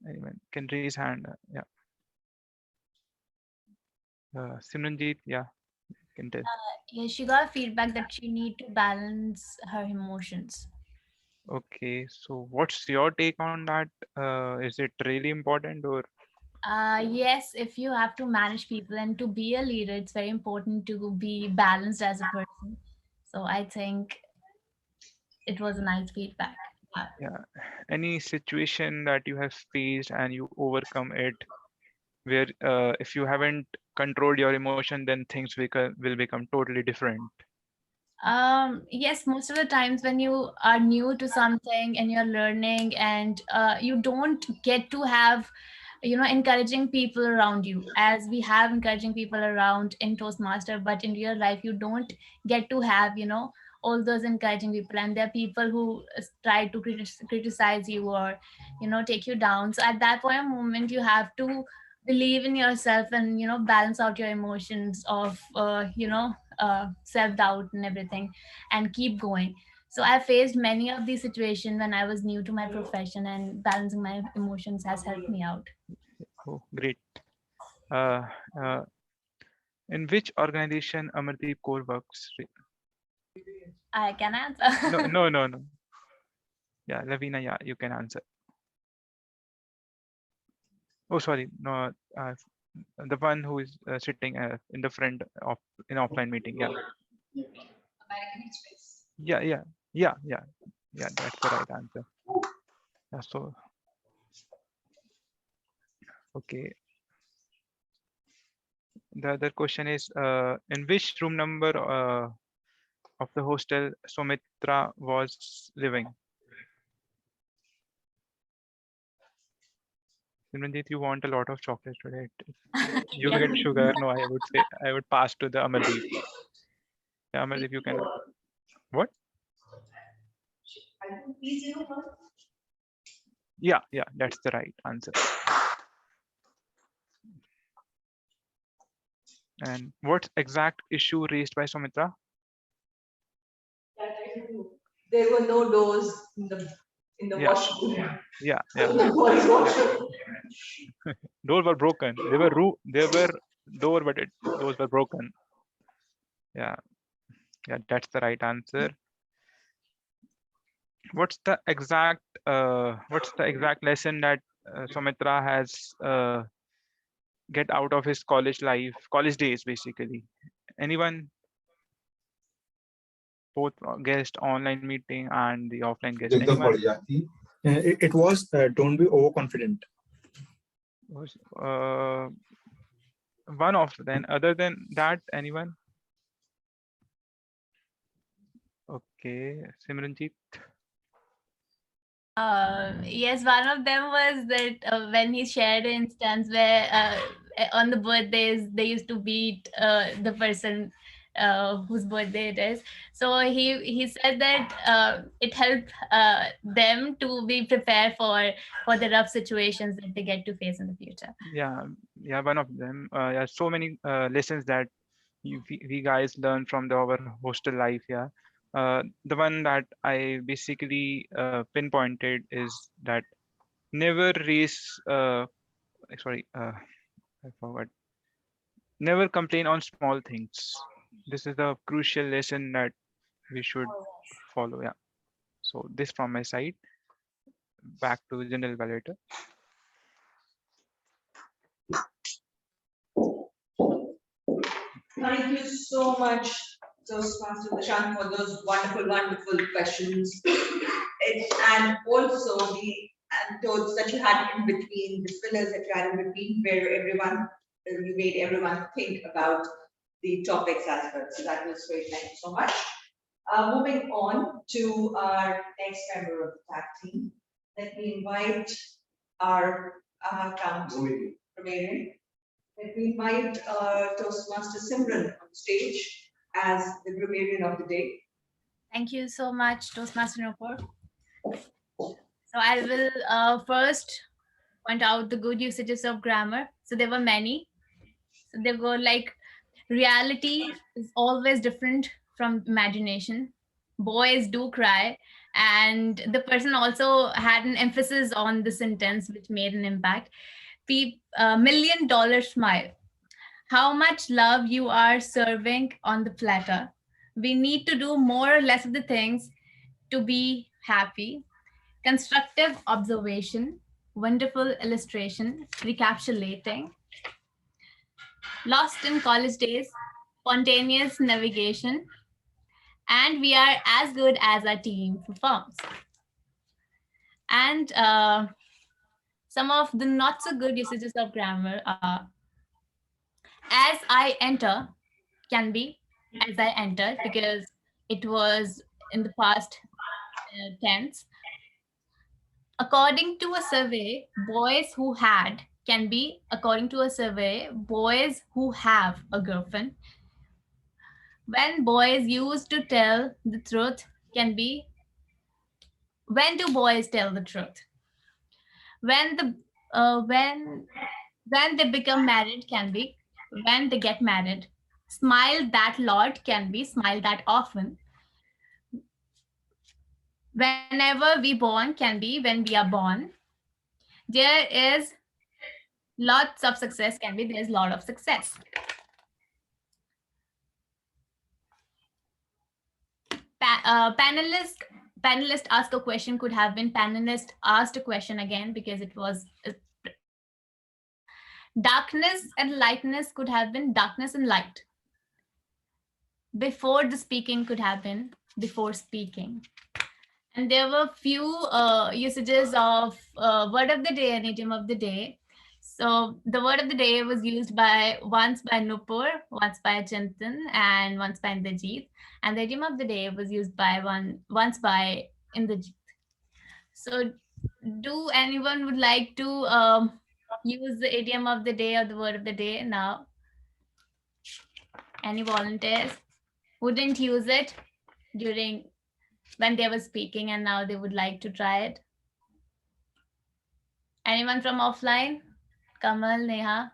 Speaker 14: Anyone can raise hand. Yeah. Simranjeet, yeah, can tell.
Speaker 18: Yeah, she got feedback that she need to balance her emotions.
Speaker 14: Okay, so what's your take on that? Is it really important or?
Speaker 18: Yes, if you have to manage people and to be a leader, it's very important to be balanced as a person. So I think it was a nice feedback.
Speaker 14: Yeah. Any situation that you have faced and you overcome it, where if you haven't controlled your emotion, then things will become totally different.
Speaker 18: Yes, most of the times when you are new to something and you're learning and you don't get to have, encouraging people around you, as we have encouraging people around in Toastmaster, but in real life you don't get to have, all those encouraging people, and there are people who try to criticize you or take you down. So at that point of moment you have to believe in yourself and balance out your emotions of self-doubt and everything, and keep going. So I faced many of these situations when I was new to my profession, and balancing my emotions has helped me out.
Speaker 14: Oh, great. Uh, uh, in which organization Amardeep Kaur works?
Speaker 18: I can answer.
Speaker 14: No. Yeah, Lavina, yeah, you can answer. Oh, sorry, no, the one who is sitting in the front of in offline meeting. Yeah.
Speaker 4: American Express.
Speaker 14: Yeah. That's the right answer. Yeah, so okay. The other question is, in which room number of the hostel Sumitra was living? Simranjit, you want a lot of chocolate today. You
Speaker 18: Yes.
Speaker 14: get sugar. No, I would say I would pass to the Amardeep. Yeah, Amardeep, you can. What? Yeah, that's the right answer. And what exact issue raised by Sumitra?
Speaker 4: There were no doors in the
Speaker 14: Yeah.
Speaker 4: washroom.
Speaker 14: Yeah.
Speaker 4: The boys' washroom.
Speaker 14: Doors were broken. There were door, but those were broken. Yeah, that's the right answer. What's the exact lesson that Sumitra has get out of his college days, basically? Anyone? Both guest online meeting and the offline guest. Anyone?
Speaker 5: It was don't be overconfident.
Speaker 14: One of them. Other than that, anyone? Okay, Simranjit.
Speaker 18: Yes, one of them was that when he shared an instance where on the birthdays they used to beat the person whose birthday it is. So he said that it helped them to be prepared for the rough situations that they get to face in the future.
Speaker 14: Yeah, one of them. Yeah, so many lessons that we guys learn from our hostel life. Yeah. The one that I basically pinpointed is that never raise I forgot. Never complain on small things. This is the crucial lesson that we should follow. Yeah. So this from my side. Back to the general evaluator.
Speaker 4: Thank you so much, Toastmaster Prashant, for those wonderful questions. And also the anecdotes that you had in between, the fillers that you had in between, where you made everyone think about the topics as well. So that was great. Thank you so much. Moving on to our next member of the tag team. Let me invite our grammarian. Let me invite Toastmaster Simran on stage as the grammarian of the day.
Speaker 18: Thank you so much, Toastmaster Nupur. So I will first point out the good usages of grammar. So there were many. So they go like, reality is always different from imagination. Boys do cry. And the person also had an emphasis on the sentence, which made an impact. $1 million smile. How much love you are serving on the platter. We need to do more or less of the things to be happy. Constructive observation, wonderful illustration, recapitulating. Lost in college days, spontaneous navigation, and we are as good as our team performs. And some of the not so good usages of grammar are As I enter can be as I entered because it was in the past tense. According to a survey, boys who had can be according to a survey, boys who have a girlfriend. When boys used to tell the truth can be when do boys tell the truth? When the when they become married can be when they get married. Smile that lot can be smile that often. Whenever we born can be when we are born. There is lots of success can be there's lot of success. Panelist asked a question could have been panelist asked a question again because it was darkness and lightness could have been darkness and light. Before the speaking could have been before speaking. And there were few usages of word of the day and idiom of the day. So the word of the day was used once by Nupur, once by Chintan, and once by Indrajit. And the idiom of the day was used once by Indrajit. So do anyone would like to use the idiom of the day or the word of the day now? Any volunteers who didn't use it during when they were speaking and now they would like to try it? Anyone from offline? Kamal, Neha?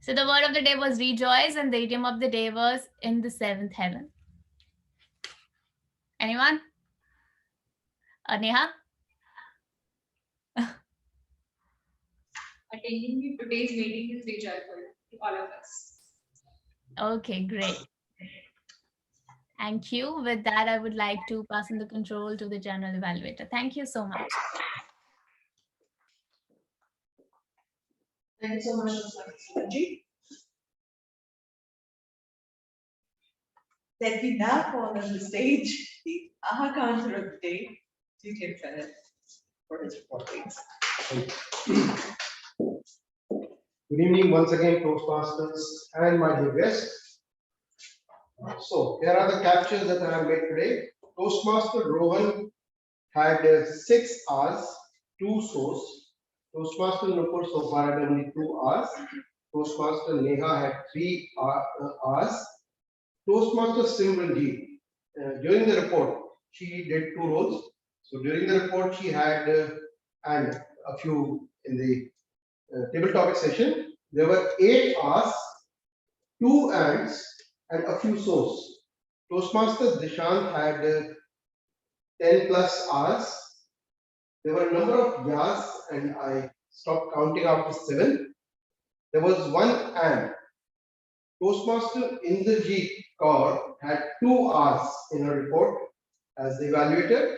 Speaker 18: So the word of the day was rejoice and the idiom of the day was in the seventh heaven. Anyone? Neha?
Speaker 11: Attending today's meeting is very joyful to all of us.
Speaker 18: Okay, great. Thank you. With that, I would like to pass on the control to the general evaluator. Thank you so much.
Speaker 4: Thank you so much, Toastmaster. Let me now call on the stage the counter of the day, Julian Fennett, for his report, please.
Speaker 2: Good evening once again, Toastmasters and my dear guests. So here are the captures that I have made today. Toastmaster Rohan had 6 hours, 2 source. Toastmaster Nupur so far had only 2 hours. Toastmaster Neha had 3 hours. Toastmaster Simranjeet, during the report, she did 2 roles. So during the report, she had and a few in the table topic session. There were 8 hours, 2 ands, and a few source. Toastmaster Dishant had 10 plus hours. There were a number of yas, and I stopped counting after 7. There was 1 and. Toastmaster Indrajit Kaur had 2 hours in her report as the evaluator.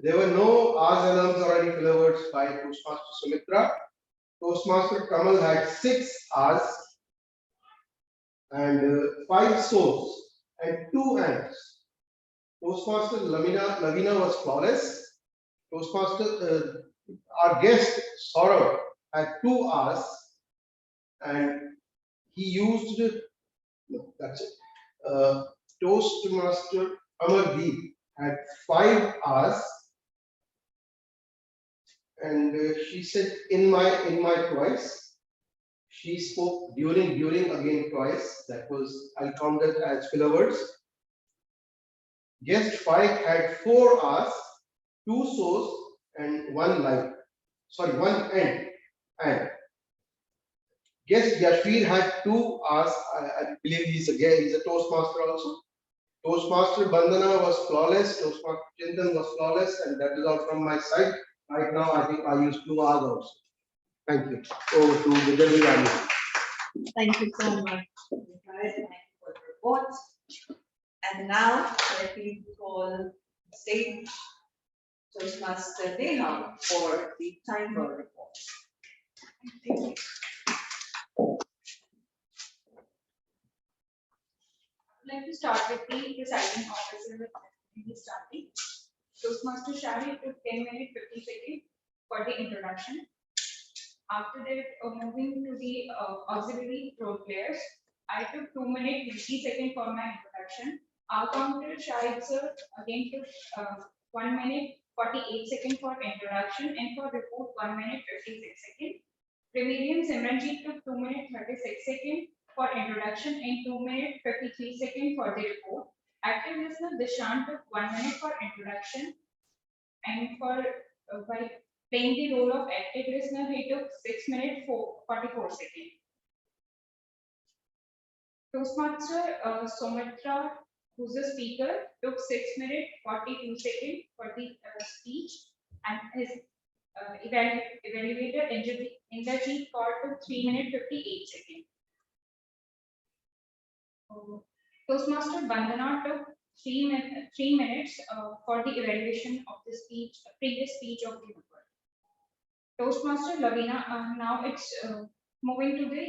Speaker 2: There were no hours, alarms, or any filler words by Toastmaster Sumitra. Toastmaster Kamal had 6 hours and 5 source and 2 ands. Toastmaster Lovina was flawless. Toastmaster, our guest Saurav had 2 hours and he used, no, that's it. Toastmaster Amardeep had 5 hours and she said in my twice. She spoke during again twice. That was, I'll count that as filler words. Guest 5 had 4 hours, 2 source and 1 line. Sorry, 1 end. And guest Yashvir had 2 hours. I believe he's a Toastmaster also. Toastmaster Bandana was flawless. Toastmaster Chintan was flawless, and that is all from my side. Right now, I think I used 2 hours also. Thank you. Over to the general evaluation.
Speaker 4: Thank you so much, guys. Thank you for the report. And now, let me call the stage Toastmaster Neha for the timer report. Thank you.
Speaker 11: I'd like to start with the presiding officer with the starting. Toastmaster Shari took 10 minutes 50 seconds for the introduction. After that, moving to the auxiliary role players, I took 2 minutes 50 seconds for my introduction. Our counter Shahid sir again took 1 minute 48 seconds for introduction, and for report 1 minute 56 seconds. Remedium Simranjeet took 2 minutes 36 seconds for introduction and 2 minutes 53 seconds for the report. Active listener Dishant took 1 minute for introduction, and for by playing the role of active listener, he took 6 minutes 44 seconds. Toastmaster Somitra, who's a speaker, took 6 minutes 42 seconds for the speech, and his evaluator Inderjeet Kaur took 3 minutes 58 seconds. Toastmaster Bandana took 3 minutes for the evaluation of the speech, previous speech of the member. Toastmaster Lovina, now it's moving to the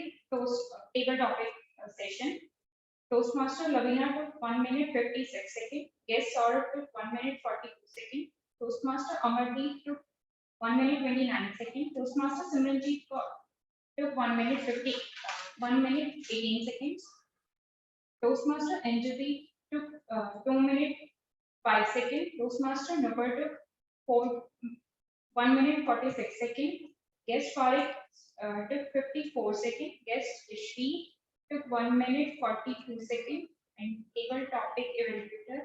Speaker 11: table topic session. Toastmaster Lovina took 1 minute 56 seconds. Guest Saurabh took 1 minute 42 seconds. Toastmaster Amardeep took 1 minute 29 seconds. Toastmaster Simranjeet Kaur took 1 minute 18 seconds. Toastmaster Anjali took 2 minutes 5 seconds. Toastmaster Nupur took 1 minute 46 seconds. Guest Farid took 54 seconds. Guest Ishri took 1 minute 42 seconds. And table topic evaluator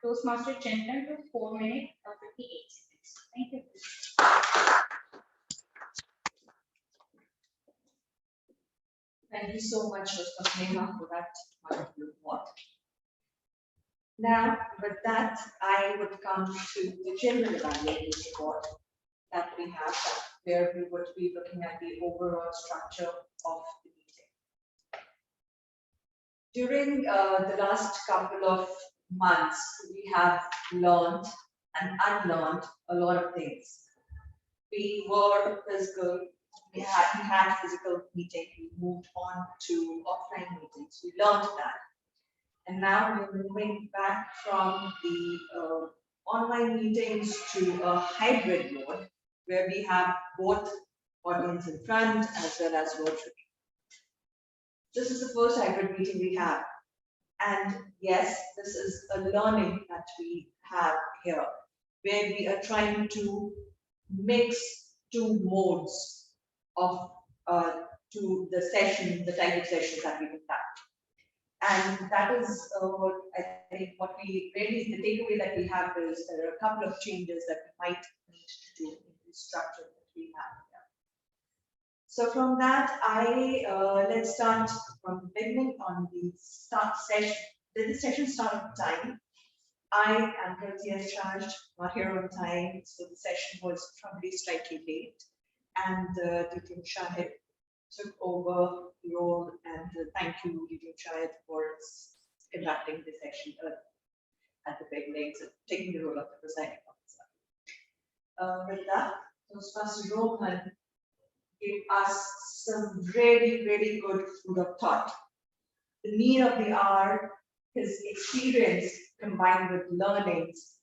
Speaker 11: Toastmaster Chintan took 4 minutes 58 seconds. Thank you.
Speaker 4: Thank you so much, Mr. Neha, for that wonderful report. Now, with that, I would come to the general evaluation report that we have, where we would be looking at the overall structure of the meeting. During the last couple of months, we have learned and unlearned a lot of things. We were physical. We had physical meetings, we moved on to offline meetings, we learned that. And now we're moving back from the online meetings to a hybrid mode, where we have both audience in front as well as virtually. This is the first hybrid meeting we have. And yes, this is a learning that we have here, where we are trying to mix two modes of to the session, the type of sessions that we can have. And that is what I think what we really, the takeaway that we have is there are a couple of changes that we might need to do in the structure that we have here. So from that, let's start from the beginning on the start session. Did the session start on time? I am guilty as charged, not here on time, so the session was probably slightly late. And Idiom Shahid took over the role, and thank you, Idiom Shahid, for conducting the session at the beginning, so taking the role of the presiding officer. With that, Toastmaster Rohan gave us some really, really good food of thought. The need of the hour, his experience combined with learnings,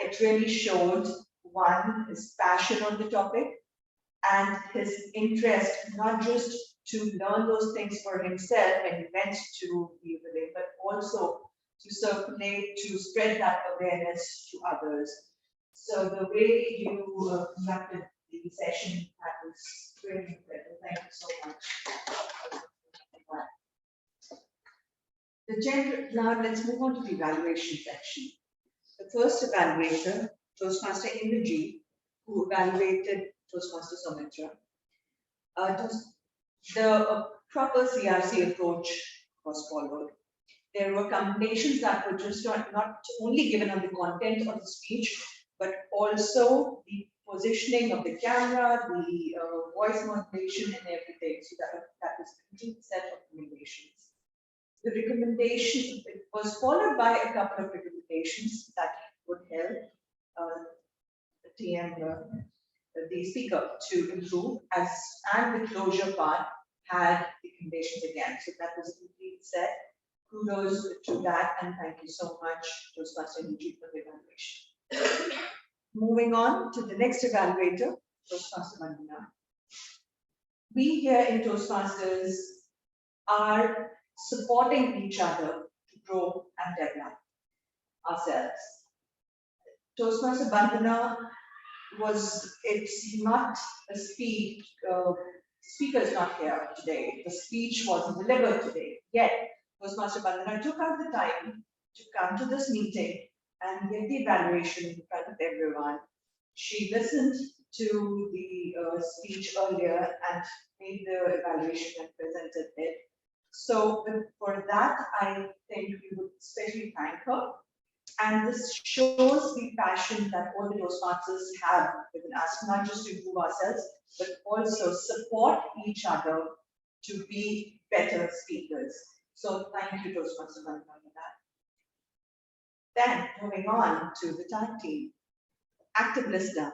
Speaker 4: it really showed, one, his passion on the topic, and his interest, not just to learn those things for himself when he went to the village, but also to circulate, to spread that awareness to others. So the way you conducted the session, that was really incredible. Thank you so much. Now let's move on to the evaluation section. The first evaluator, Toastmaster Inderjeet, who evaluated Toastmaster Somitra. The proper CRC approach was followed. There were combinations that were just not only given on the content of the speech, but also the positioning of the camera, the voice modulation and everything. So that was a complete set of recommendations. The recommendation was followed by a couple of recommendations that would help the TM, the speaker to improve, and the closure part had recommendations again. So that was a complete set. Kudos to that, and thank you so much, Toastmaster Inderjeet, for the evaluation. Moving on to the next evaluator, Toastmaster Lovina. we here in Toastmasters are supporting each other to grow and develop ourselves. Toastmaster Bandhana it's not a speech, speaker is not here today. The speech wasn't delivered today. Yet, Toastmaster Bandhana took out the time to come to this meeting and give the evaluation in front of everyone. She listened to the speech earlier and made the evaluation and presented it. So for that, I think we would especially thank her. And this shows the passion that all the Toastmasters have within us, not just to improve ourselves, but also support each other to be better speakers. So thank you, Toastmaster Bandhana, for that. Then moving on to the tag team. Active listener.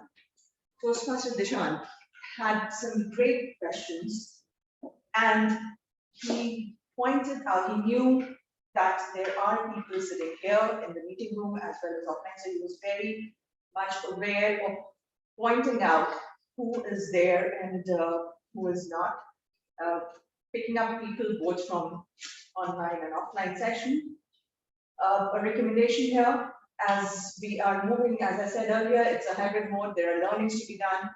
Speaker 4: Toastmaster Dishant had some great questions, and he pointed out, he knew that there are people sitting here in the meeting room as well as offline, so he was very much aware of pointing out who is there and who is not, picking up people both from online and offline session. A recommendation here, as we are moving, as I said earlier, it's a hybrid mode, there are learnings to be done.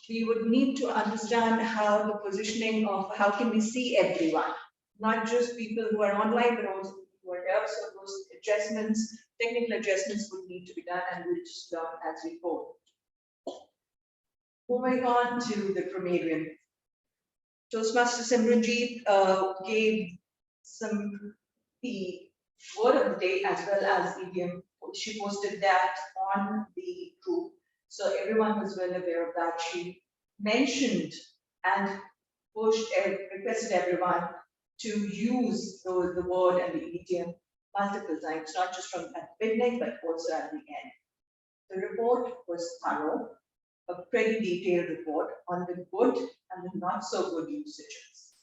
Speaker 4: We would need to understand how the positioning of how can we see everyone, not just people who are online, but also people who are here. So those adjustments, technical adjustments would need to be done, and we'll just learn as we go. Moving on to the grammarian. Toastmaster Simranjeet gave the word of the day as well as idiom. She posted that on the group, so everyone was well aware of that. She mentioned and requested everyone to use the word and the idiom multiple times, not just from at the beginning, but also at the end. The report was thorough, a pretty detailed report on the good and the not so good usages.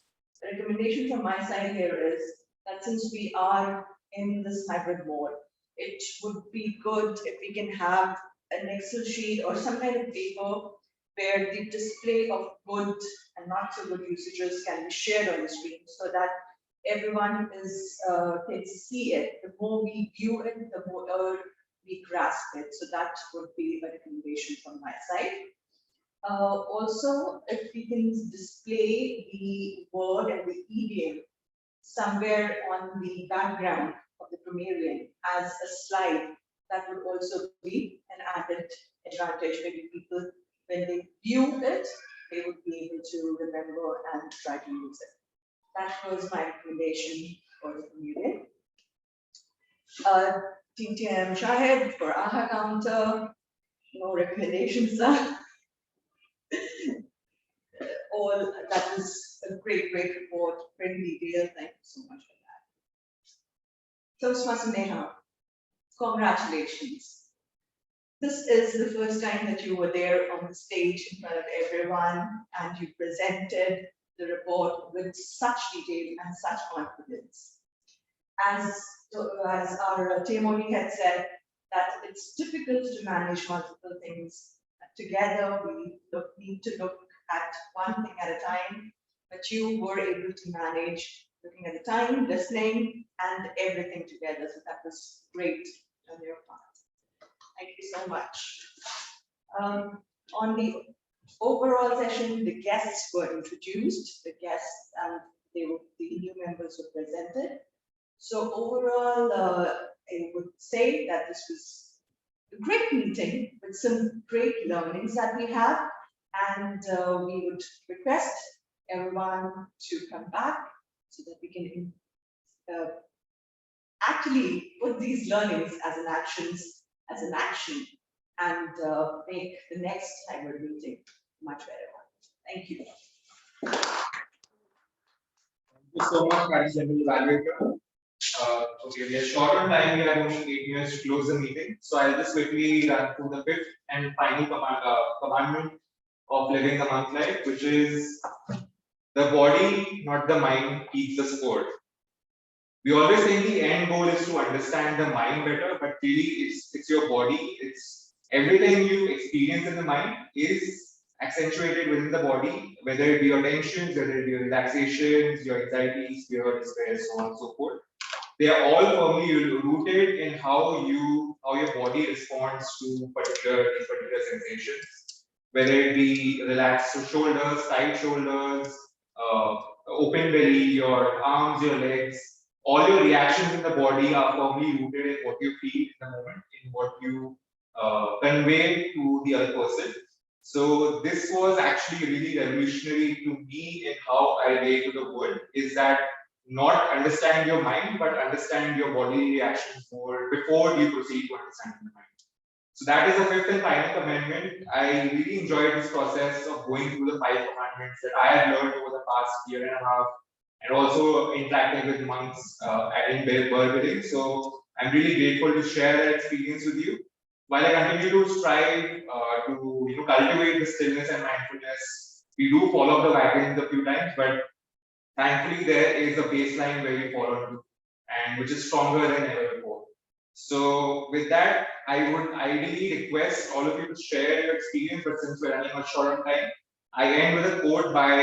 Speaker 4: The recommendation from my side here is that since we are in this hybrid mode, it would be good if we can have an Excel sheet or some kind of paper where the display of good and not so good usages can be shared on the screen so that everyone can see it. The more we view it, the more we grasp it. So that would be a recommendation from my side. Also, if we can display the word and the idiom somewhere on the background of the grammarian as a slide, that would also be an added advantage. Maybe people, when they view it, they would be able to remember and try to use it. That was my recommendation for the grammarian. TTM Shahid for AHA counter, no recommendations, sir. All that was a great report, very detailed. Thank you so much for that. Toastmaster Neha, congratulations. This is the first time that you were there on the stage in front of everyone and you presented the report with such detail and such confidence. As our Timoni had said, that it's difficult to manage multiple things together. We need to look at one thing at a time, but you were able to manage looking at the time, listening, and everything together. So that was great on your part. Thank you so much. On the overall session, the guests were introduced, the new members were presented. So overall, I would say that this was a great meeting with some great learnings that we have, and we would request everyone to come back so that we can actually put these learnings as an action and make the next hybrid meeting much better one. Thank you.
Speaker 10: Thank you so much, Madam Evaluator. Okay, we are short on time. We have only 8 minutes to close the meeting. So I'll just quickly run through the fifth and final commandment of living the monk life, which is the body, not the mind, keeps the score. We always think the end goal is to understand the mind better, but really it's your body. It's everything you experience in the mind is accentuated within the body, whether it be your tensions, whether it be your relaxations, your anxieties, fear, despair, so on and so forth. They are all firmly rooted in how your body responds to particular sensations, whether it be relaxed shoulders, tight shoulders, open belly, your arms, your legs. All your reactions in the body are firmly rooted in what you feel in the moment, in what you convey to the other person. So this was actually really revolutionary to me in how I relate to the world, is that not understand your mind, but understand your body reactions more before you proceed to understand the mind. So that is the fifth and final commandment. I really enjoyed this process of going through the 5 commandments that I have learned over the past year and a half, and also interacting with monks in Burberry. So I'm really grateful to share that experience with you. While I continue to strive to cultivate the stillness and mindfulness, we do fall off the wagon a few times, but thankfully there is a baseline where we fall onto, and which is stronger than ever before. So with that, I would ideally request all of you to share your experience, but since we're running a short on time, I end with a quote by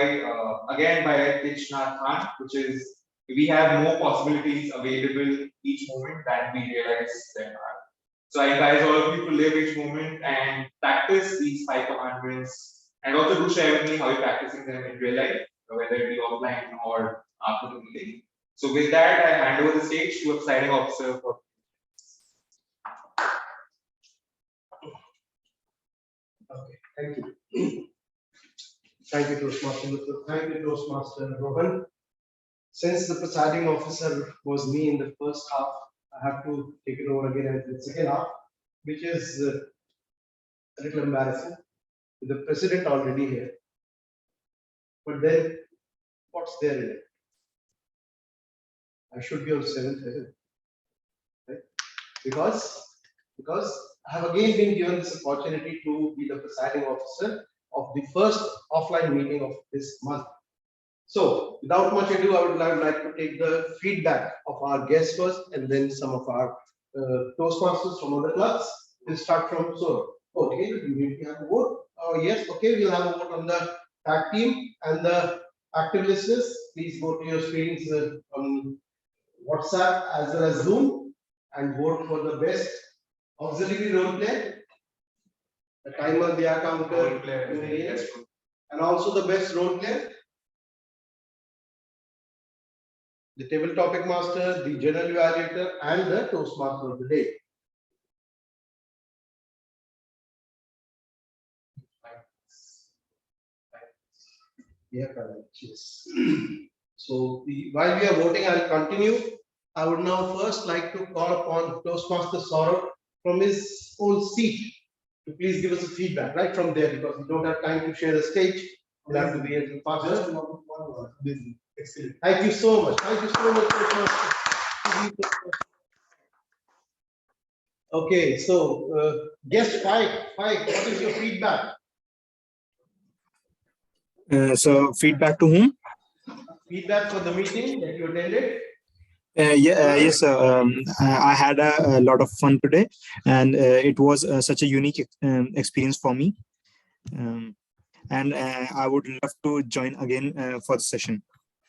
Speaker 10: again by Thich Nhat Hanh, which is, we have more possibilities available each moment than we realize there are. So I advise all of you to live each moment and practice these 5 commandments, and also do share with me how you're practicing them in real life, whether it be offline or after the meeting. So with that, I hand over the stage to a presiding officer for.
Speaker 2: Okay, thank you. Thank you, Toastmaster. Thank you, Toastmaster Rohan. Since the presiding officer was me in the first half, I have to take it over again in the second half, which is a little embarrassing with the president already here. But then, what's there in it? I should be on 7th heaven, right? Because I have again been given this opportunity to be the presiding officer of the first offline meeting of this month. So, without much ado, I would like to take the feedback of our guests first, and then some of our Toastmasters from other clubs. We'll start from okay, do we have a vote? Oh yes, okay, we'll have a vote on the tag team and the active listeners. Please go to your screens on WhatsApp as well as Zoom and vote for the best auxiliary role player, the timer, the counter, and also the best role player, the table topic master, the general evaluator, and the Toastmaster of the day. Yeah, yes. So while we are voting, I'll continue. I would now first like to call upon Toastmaster Saurabh from his own seat to please give us a feedback right from there, because we don't have time to share the stage. We'll have to be a little faster. Excellent. Thank you so much. Thank you so much, Toastmaster. Okay, so guest five, what is your feedback?
Speaker 5: So feedback to whom?
Speaker 2: Feedback for the meeting that you attended.
Speaker 5: Yes, I had a lot of fun today, and it was such a unique experience for me. And I would love to join again for the session.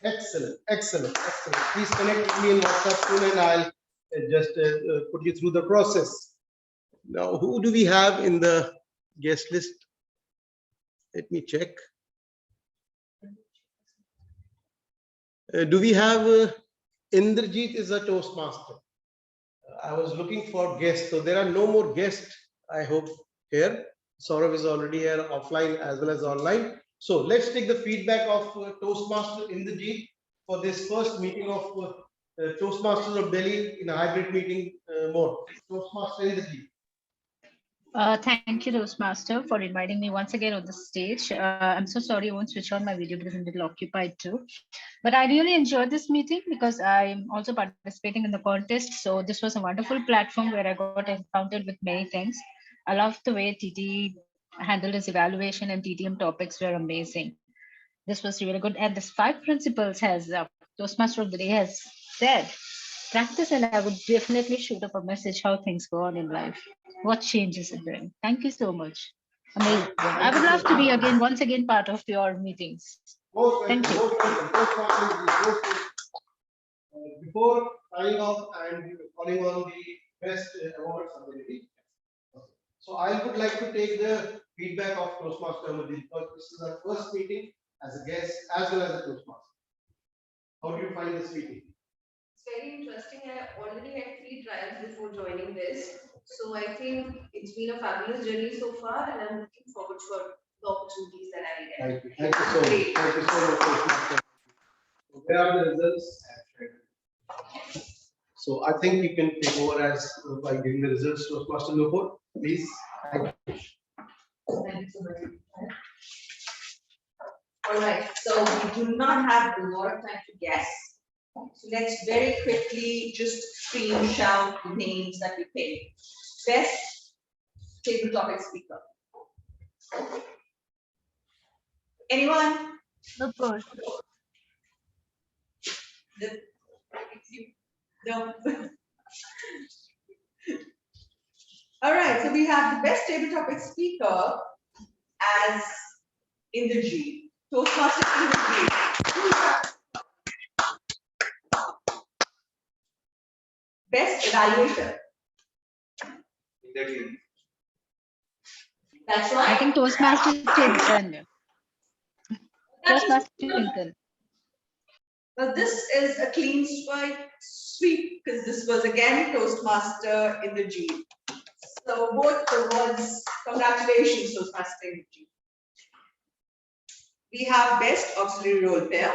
Speaker 2: Excellent, excellent, excellent. Please connect with me in WhatsApp soon, and I'll just put you through the process. Now, who do we have in the guest list? Let me check. Do we have Indrajit is a Toastmaster? I was looking for guests, so there are no more guests, I hope, here. Saurav is already here offline as well as online. So let's take the feedback of Toastmaster Indrajit for this first meeting of Toastmasters of Delhi in a hybrid meeting mode. Toastmaster Indrajit.
Speaker 19: Thank you, Toastmaster, for inviting me once again on the stage. I'm so sorry I won't switch on my video because I'm a little occupied too. But I really enjoyed this meeting because I'm also participating in the contest. So this was a wonderful platform where I got encountered with many things. I love the way TT handled his evaluation, and TTM topics were amazing. This was really good. And this 5 principles, as Toastmaster of the Day has said, practice, and I would definitely shoot up a message how things go on in life, what changes it bring. Thank you so much. Amazing. I would love to be once again part of your meetings. Thank you.
Speaker 2: Before signing off and calling on the best awards ability. So I would like to take the feedback of Toastmaster because this is our first meeting as a guest as well as a Toastmaster. How do you find this meeting?
Speaker 20: It's very interesting. I already had 3 trials before joining this. So I think it's been a fabulous journey so far, and I'm looking forward for the opportunities that I get.
Speaker 2: Thank you. Thank you so much. Thank you so much, Toastmaster. So where are the results? So I think you can take over as by giving the results to Toastmaster Lovina, please. Thank you.
Speaker 4: Thank you so much. All right, so we do not have a lot of time to guess. So let's very quickly just scream shout the names that we pick. Best table topic speaker. Anyone?
Speaker 18: Nupur.
Speaker 4: No. All right, so we have the best table topic speaker as in the G. Toastmaster in the G. Best evaluator. That's right.
Speaker 19: I think Toastmaster Chintan. Toastmaster Chintan.
Speaker 4: Well, this is a clean sweep because this was again Toastmaster in the G. So both awards, congratulations, Toastmaster in the G. We have best auxiliary role player.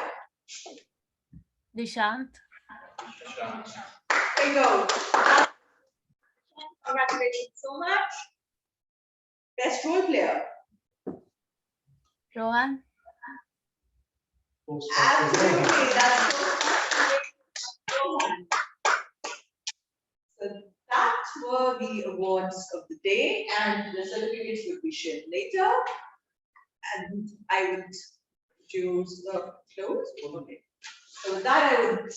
Speaker 18: Dishant.
Speaker 4: There you go. Congratulations so much. Best role player.
Speaker 18: Rohan.
Speaker 4: Absolutely, that's Rohan. So that were the awards of the day, and the certificates will be shared later. And I would choose the close. Okay. So with that, I would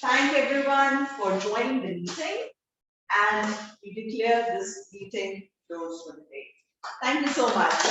Speaker 4: thank everyone for joining the meeting, and we declare this meeting closed for the day. Thank you so much.